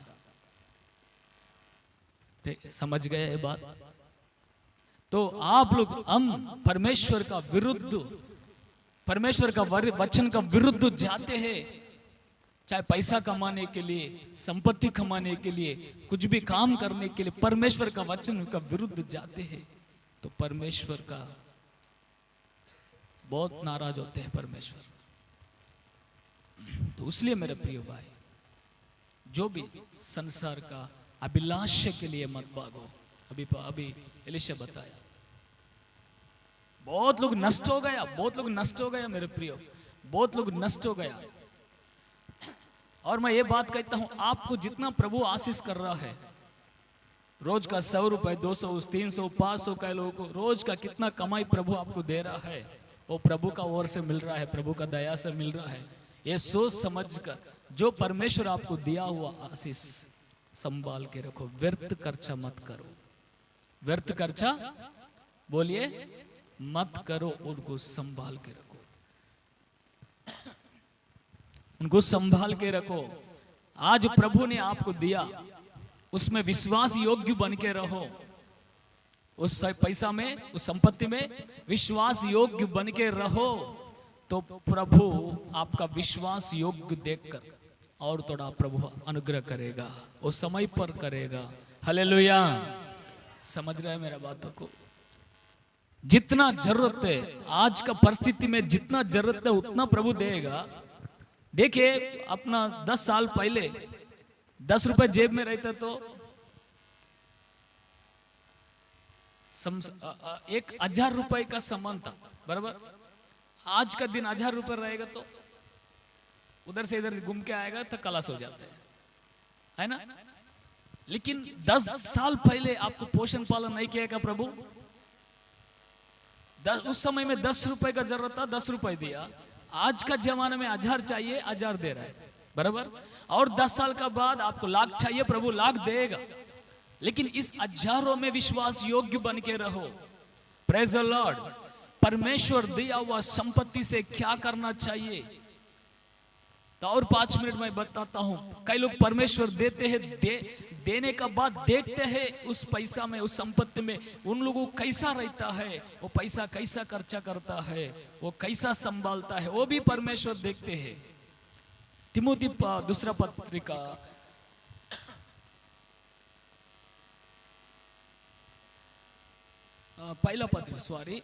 समझ गए ये बात? तो आप लोग, हम परमेश्वर का विरुद्ध, परमेश्वर का वचन का विरुद्ध जाते हैं, चाहे पैसा कमाने के लिए, संपत्ति कमाने के लिए, कुछ भी काम करने के लिए परमेश्वर का वचन का विरुद्ध जाते हैं, तो परमेश्वर का बहुत नाराज होते हैं परमेश्वर। तो इसलिए मेरे प्रिय भाई, जो भी संसार का अभिलाष के लिए मत भागो। अभी एलिशा बताया, बहुत लोग नष्ट हो गया, बहुत लोग नष्ट हो गया मेरे प्रियो, बहुत लोग नष्ट हो गया। और मैं ये बात कहता हूं, आपको जितना प्रभु आशीष कर रहा है, रोज का 100 रुपए, 200, 300, 500 का लोगों को रोज का कितना कमाई प्रभु आपको दे रहा है, वो प्रभु का ओर से मिल रहा है, प्रभु का दया से मिल रहा है। ये सोच समझ कर जो परमेश्वर आपको दिया हुआ आशीष संभाल के रखो, व्यर्थ खर्चा मत करो। व्यर्थ खर्चा बोलिए मत करो, उनको संभाल के रखो, उनको संभाल के रखो। आज प्रभु ने आपको दिया, उसमें विश्वास योग्य बन के रहो। उस पैसा में, उस संपत्ति में विश्वास योग्य बन के रहो, तो प्रभु आपका विश्वास योग्य देखकर और थोड़ा प्रभु अनुग्रह करेगा, वो समय पर करेगा। हालेलुया। समझ रहे हैं मेरा बातों को? जितना जरूरत है, आज का परिस्थिति में जितना जरूरत है उतना प्रभु देगा। देखिए, अपना 10 साल पहले 10 रुपए जेब में रहते तो 1000 रुपए का सामान था, बराबर। आज का दिन 1000 रुपए रहेगा तो उधर से इधर घूम के आएगा तो कलाश हो जाता है ना। लेकिन 10 साल पहले आपको पोषण पालन नहीं किया का प्रभु? उस समय में 10 रुपए का जरूरत था, 10 रुपए दिया। आज का जमाने में 1000 चाहिए, 1000 दे रहा है, बराबर। और 10 साल का बाद आपको लाख चाहिए, प्रभु लाख देगा। लेकिन इस 1000 में विश्वास योग्य बन के रहो। Praise the Lord. परमेश्वर दिया हुआ संपत्ति से क्या करना चाहिए, तो और 5 मिनट में बताता हूं। कई लोग परमेश्वर देते हैं, देने का बाद देखते हैं उस पैसा में, उस संपत्ति में उन लोगों को कैसा रहता है, वो पैसा कैसा खर्चा करता है, वो कैसा संभालता है, वो भी परमेश्वर देखते हैं। तिमोथी दूसरा पत्रिका पहला पत्र, सॉरी,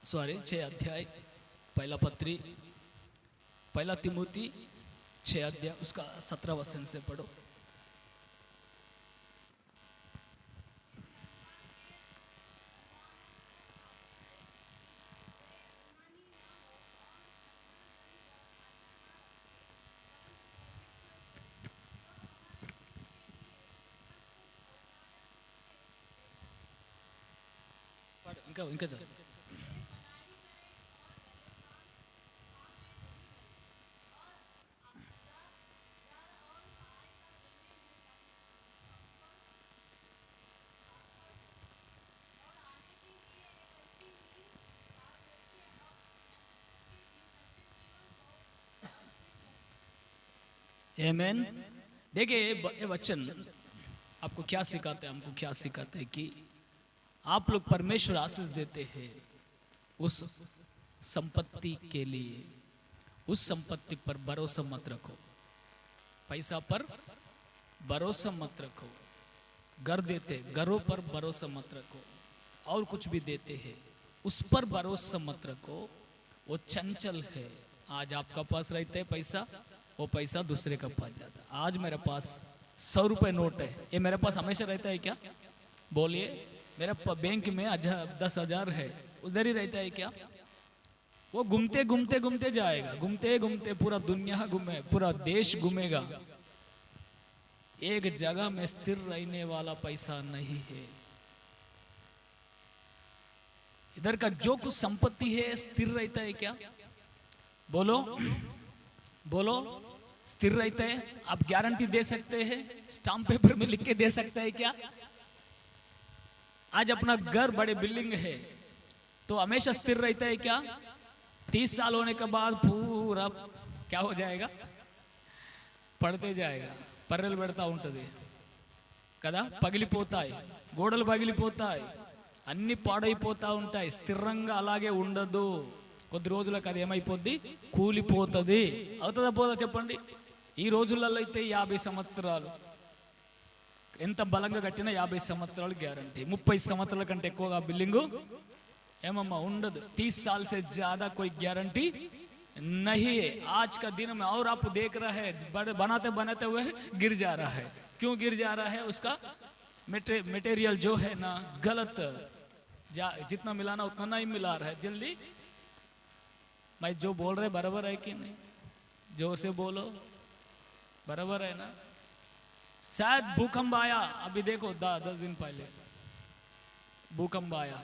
सॉरी 6 अध्याय, पहला तिमोथी 6 अध्याय, उसका 17 वचन से पढ़ो। इनका चलो। आमेन। देखिए ये वचन आपको क्या सिखाते हैं, हमको क्या सिखाते हैं कि आप लोग परमेश्वर आशीष देते हैं उस संपत्ति के लिए, उस संपत्ति पर भरोसा मत रखो। पैसा पर भरोसा मत रखो। घर देते, घरों पर भरोसा मत रखो, और कुछ भी देते हैं उस पर भरोसा मत रखो, वो चंचल है। आज आपका पास रहता है पैसा, वो पैसा दूसरे का पास जाता है। आज मेरे पास 100 रुपए नोट है, ये मेरे पास हमेशा रहता है क्या? बोलिए। मेरे बैंक में 10,000 है, उधर ही रहता है क्या? वो घूमते घूमते घूमते जाएगा, घूमते घूमते पूरा दुनिया घूमे, पूरा देश घूमेगा। एक जगह में स्थिर रहने वाला पैसा नहीं है। इधर का जो कुछ संपत्ति है स्थिर रहता है क्या? बोलो बोलो, स्थिर रहता है? आप गारंटी दे सकते हैं, स्टाम्प पेपर में लिख के दे सकते हैं क्या? आज अपना घर बड़े बिल्डिंग है तो हमेशा स्थिर रहता है क्या? 30 साल होने के बाद पूरा क्या हो जाएगा? పడితే जाएगा, పర్రెలు పెడతా ఉంటది కదా, పగిలిపోతాయి, గోడలు పగిలిపోతాయి, అన్ని పాడైపోతా ఉంటాయి. స్థిరంగా అలాగే ఉండదు. కొద్ది రోజులకు అది ఏమైపోద్ది? కూలిపోతుంది. అవుతుందా పోదా చెప్పండి? ఈ రోజులలో అయితే 50 సంవత్సరాలు ఎంత బలంగా కట్టినా 50 సంవత్సరాలు గ్యారంటీ. 30 సంవత్సరాల కంటే ఎక్కువగా బిల్డింగు ఏమమ్మా ఉండదు. 30 साल से ज्यादा कोई गारंटी नहीं है. आज का दिन में और आप देख रहे हैं बनाते बनाते हुए गिर जा रहा है. क्यों गिर जा रहा है? उसका मटेरियल जो है ना गलत, जितना मिलाना उतना नहीं मिला रहा है. जल्दी मैं जो बोल रहे बराबर है कि नहीं? जोर से बोलो, बराबर है ना? शायद भूकंप आया, अभी देखो 10 दिन पहले भूकंप आया,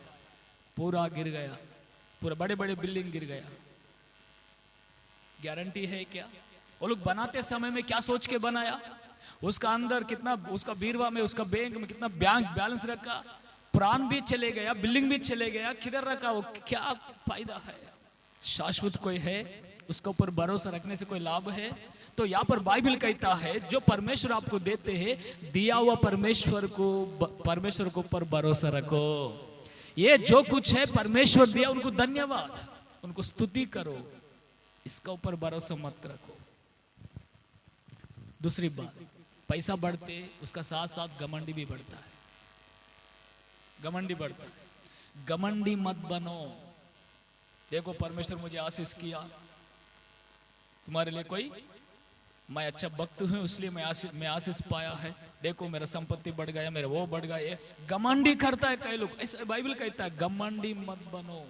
पूरा गिर गया, पूरा बड़े बड़े बिल्डिंग गिर गया. गारंटी है क्या? वो लोग बनाते समय में क्या सोच के बनाया? उसका अंदर कितना, उसका बीरवा में, उसका बैंक में कितना बैंक बैलेंस रखा, प्राण भी चले गया, बिल्डिंग भी चले गया, किधर रखा? वो क्या फायदा है? शाश्वत कोई है, उसके ऊपर भरोसा रखने से कोई लाभ है? तो यहाँ पर बाइबल कहता है जो परमेश्वर आपको देते हैं, दिया हुआ परमेश्वर को ऊपर भरोसा रखो. ये जो कुछ है परमेश्वर दिया, उनको धन्यवाद, उनको स्तुति करो, इसका ऊपर भरोसा मत रखो. दूसरी बात, पैसा बढ़ते उसका साथ साथ घमंडी भी बढ़ता है. घमंडी बढ़ता है. घमंडी मत बनो. देखो परमेश्वर मुझे आशीष किया, तुम्हारे लिए कोई, मैं अच्छा भक्त हूं इसलिए मैं आशीष पाया है, देखो मेरा संपत्ति बढ़ गया, मेरा वो बढ़ गया. घमंडी करता है कई लोग, ऐसा बाइबल कहता है. घमंडी मत बनो.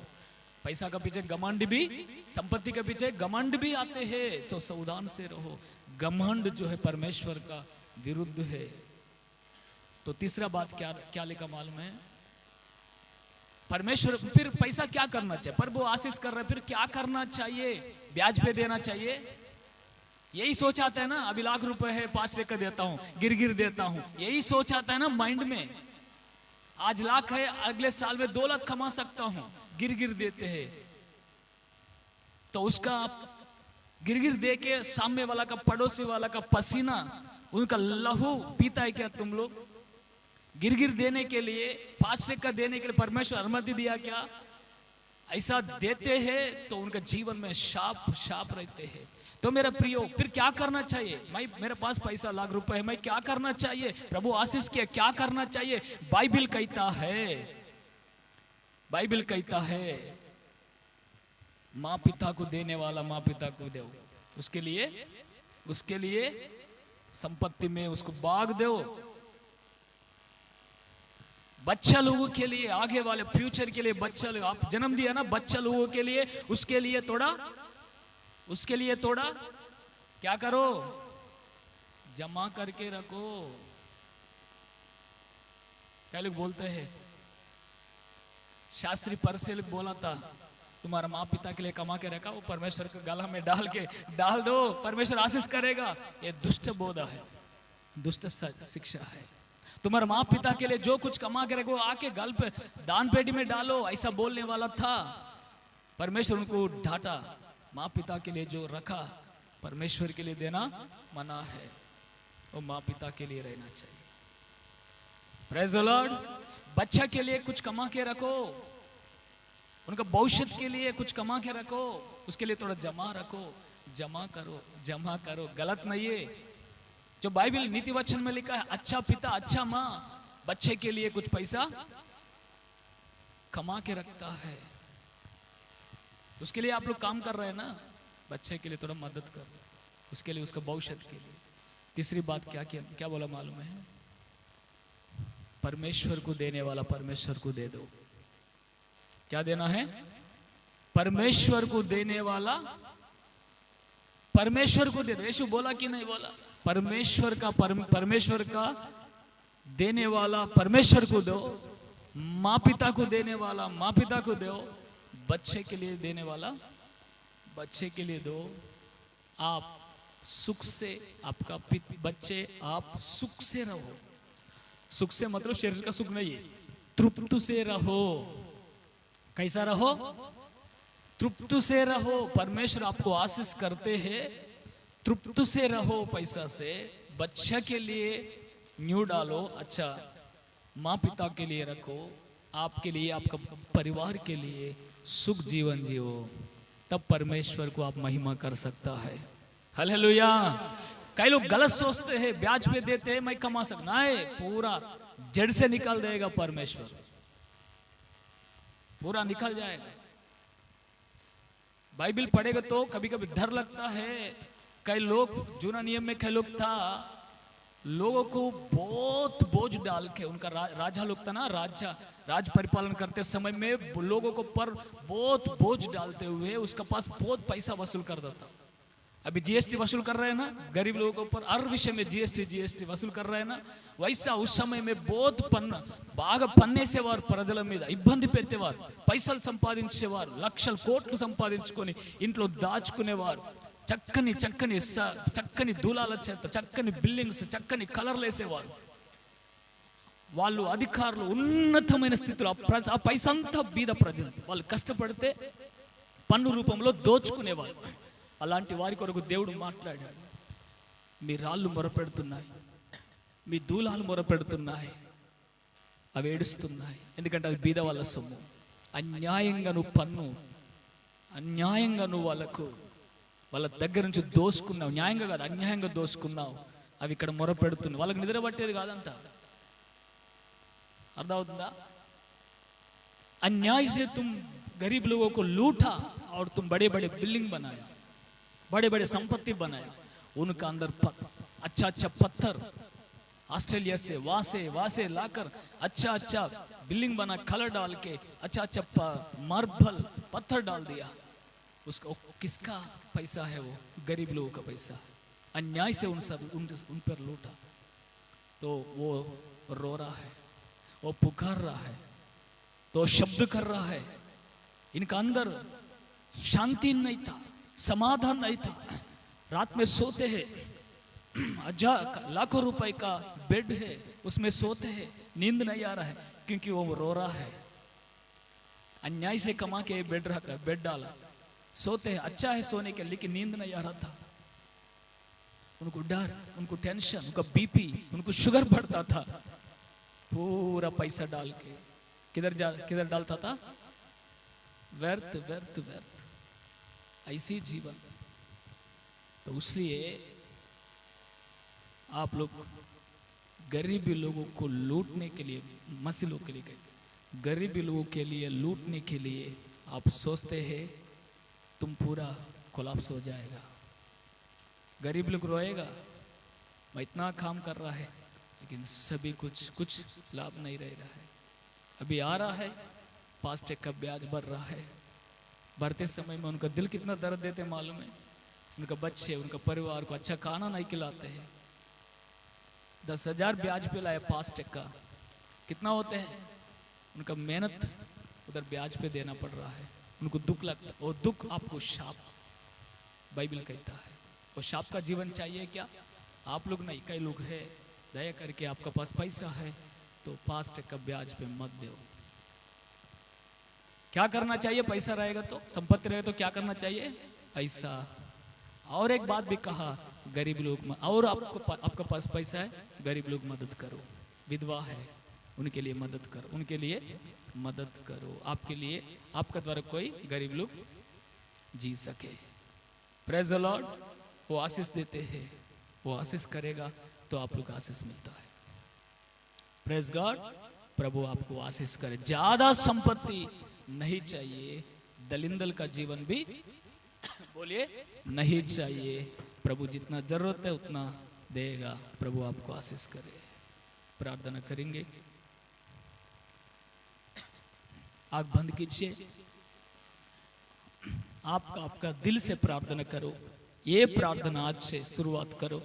पैसा का पीछे घमंड भी, संपत्ति के पीछे घमंड भी आते हैं, तो सावधान से रहो. घमंड जो है परमेश्वर का विरुद्ध है. तो तीसरा बात क्या लिखा मालूम है? परमेश्वर फिर पैसा क्या करना चाहिए? पर वो आशीष कर रहा है, फिर क्या करना चाहिए? ब्याज पे देना चाहिए, यही सोच आता है ना. अभी लाख रुपए है, 5 टका देता हूं, गिर देता हूं, यही सोच आता है ना माइंड में. आज लाख है, अगले साल में 2 लाख कमा सकता हूं, गिर देते हैं. तो उसका गिर दे के सामने वाला का, पड़ोसी वाला का पसीना, उनका लहू पीता है क्या तुम लोग? गिर देने के लिए, 5 टका देने के लिए परमेश्वर अनुमति दिया क्या? ऐसा देते हैं तो उनका जीवन में शाप रहते हैं. तो मेरा प्रियो, फिर क्या करना चाहिए? मेरे पास पैसा लाख रुपए है, मैं क्या करना चाहिए? प्रभु आशीष किया, क्या करना चाहिए? बाइबल कहता है माँ पिता को देने वाला माँ पिता को दो. उसके लिए संपत्ति में उसको बाग दो. बच्चा लोगों के लिए, आगे वाले फ्यूचर के लिए, बच्चा लोग आप जन्म दिया ना, बच्चा लोगों के लिए, उसके लिए थोड़ा क्या करो? जमा करके रखो. क्या लोग बोलते हैं, शास्त्री परसेल बोला था, तुम्हारा माँ पिता के लिए कमा के रखा, वो परमेश्वर के गला में डाल दो, परमेश्वर आशीष करेगा. ये दुष्ट बोधा है, दुष्ट शिक्षा है. तुम्हारे माँ पिता के लिए जो कुछ कमा के रखो, आके गल पे दान पेटी में डालो, ऐसा बोलने वाला था. परमेश्वर उनको डांटा. माँ पिता के लिए जो रखा, परमेश्वर के लिए देना मना है. वो माँ पिता के लिए रहना चाहिए. Praise the Lord. बच्चा के लिए कुछ कमा के रखो, उनका भविष्य के लिए कुछ कमा के रखो, उसके लिए थोड़ा जमा रखो. जमा करो. गलत नहीं है, जो बाइबल नीति वचन में लिखा है, अच्छा पिता अच्छा माँ बच्चे के लिए कुछ पैसा कमा के रखता है। उसके लिए आप लोग काम कर रहे हैं ना, बच्चे के लिए थोड़ा मदद कर, उसके लिए, उसका भविष्य के लिए। तीसरी बात क्या बोला मालूम है? परमेश्वर को देने वाला परमेश्वर को दे दो। क्या देना है? परमेश्वर को देने वाला परमेश्वर को दे दो। यीशु बोला कि नहीं बोला? परमेश्वर का देने वाला परमेश्वर को दो, माँ पिता को देने वाला माँ पिता को दो, बच्चे के लिए देने वाला बच्चे के लिए दो। आप सुख से, आपका बच्चे आप सुख से रहो। सुख से मतलब शरीर का सुख नहीं है, तृप्त से रहो। कैसा रहो? तृप्त से रहो। परमेश्वर आपको आशीष करते हैं, तृप्त से रहो। पैसा से बच्चा के लिए न्यू डालो, अच्छा माँ पिता के लिए रखो, आपके लिए, आपका परिवार के लिए सुख जीवन जियो, तब परमेश्वर को आप महिमा कर सकता है। हालेलुया। कई लोग गलत सोचते हैं, ब्याज पे देते हैं, मैं कमा सकना है, पूरा जड़ से निकाल देगा परमेश्वर, पूरा निकल जाएगा। बाइबल पढ़ेगा तो कभी कभी डर लगता है। कई लोग, जूना नियम में कई लोग था, लोगों को बहुत बोझ डाल के, उनका राजा लोग था ना, राज परिपालन करते समय में लोगों को पर बहुत बोझ डालते हुए उसका पास बहुत पैसा वसूल कर देता। अभी जीएसटी वसूल कर रहे हैं ना, गरीब लोगों के ऊपर हर विषय में जीएसटी वसूल कर रहे हैं ना, वैसा उस समय में बहुत బాగా పన్నేసేవారు, ప్రజల మీద ఇబ్బంది పెట్టేవారు, పైసలు సంపాదించేవారు, లక్షల కోట్లు సంపాదించుకొని ఇంట్లో దాచుకునేవారు, చక్కని చక్కని చక్కని దూలాల చేత చక్కని బిల్డింగ్స్, చక్కని కలర్లు వేసేవారు. వాళ్ళు అధికారులు ఉన్నతమైన స్థితిలో ఆ పైసా అంతా బీద ప్రజలు వాళ్ళు కష్టపడితే పన్ను రూపంలో దోచుకునేవారు. అలాంటి వారి కొరకు దేవుడు మాట్లాడాడు. మీ రాళ్ళు మొరపెడుతున్నాయి, మీ దూలాలు మొరపెడుతున్నాయి, అవి ఏడుస్తున్నాయి, ఎందుకంటే అవి బీద వాళ్ళ సొమ్ము. అన్యాయంగా నువ్వు పన్ను, అన్యాయంగా నువ్వు వాళ్ళ దగ్గర నుంచి దోసుకున్నావు, న్యాయంగా కాదు అన్యాయంగా దోసుకున్నావు, అవి ఇక్కడ మొరపెడుతున్నావు. వాళ్ళకి నిద్ర పట్టేది కాదంట, అర్థమవుతుందా? अन्याय से तुम गरीब लोगों को लूटा और तुम बड़े बड़े बिल्डिंग बनाया, बड़े बड़े संपत्ति बनाया, उनका अंदर अच्छा अच्छा पत्थर ऑस्ट्रेलिया से वहां से लाकर अच्छा अच्छा बिल्डिंग बना, कलर डाल के अच्छा अच्छा मार्बल पत्थर डाल दिया. उसका किसका पैसा है? वो गरीब लोगों का पैसा. अन्याय से उन पर लूटा. तो वो रो रहा है, वो पुकार रहा है, तो शब्द कर रहा है. इनका अंदर शांति नहीं था, समाधान नहीं था. रात में सोते हैं, लाखों रुपए का बेड है, उसमें सोते हैं, नींद नहीं आ रहा है क्योंकि वो रो रहा है. अन्याय से कमा के बेड डाला, सोते हैं, अच्छा है सोने के, लेकिन नींद नहीं आ रहा था. उनको डर, उनको टेंशन, उनका बीपी, उनको शुगर बढ़ता था. पूरा पैसा डाल के किधर डालता था? व्यर्थ व्यर्थ व्यर्थ, ऐसी जीवन. तो इसलिए आप लोग गरीबी लोगों को लूटने के लिए, मसीलों के लिए, गरीबी लोगों के लिए लूटने के लिए आप सोचते हैं तुम पूरा कोलाप्स हो जाएगा. गरीब लोग रोएगा, मैं इतना काम कर रहा है लेकिन सभी कुछ लाभ नहीं रह रहा है. अभी आ रहा है 5% का ब्याज बढ़ रहा है. बढ़ते समय में उनका दिल कितना दर्द देते मालूम है? उनका बच्चे, उनका परिवार को अच्छा खाना नहीं खिलाते हैं. 10,000 ब्याज पे लाए 5% का, कितना होते हैं? उनका मेहनत उधर ब्याज पे देना पड़ रहा है. उनको दुख लगता है. वो दुख आपको शाप, बाइबल कहता है. वो शाप का जीवन चाहिए क्या? आप लोग नहीं, कई लोग है. दया करके आपका पास पैसा है तो 5% का ब्याज पे मत दो. क्या करना चाहिए? पैसा रहेगा तो, संपत्ति रहेगा तो क्या करना चाहिए? पैसा. और एक बात भी कहा, गरीब लोग, और आपका पास पैसा है, गरीब लोग मदद करो. विधवा है, उनके लिए मदद करो, उनके लिए मदद करो. आपके लिए, आपका द्वारा कोई गरीब लोग जी सके. Praise the Lord. वो आशीष देते हैं, वो आशीष करेगा. तो आप लोग को आशीष मिलता है। Praise God. प्रभु आपको आशीष करे। ज्यादा संपत्ति नहीं चाहिए, दलिंदल का जीवन भी बोलिए नहीं चाहिए। प्रभु जितना जरूरत है उतना देगा। प्रभु आपको आशीष करे। प्रार्थना करेंगे। आंख बंद कीजिए। आपका दिल से प्रार्थना करो। ये प्रार्थना आज से शुरुआत करो।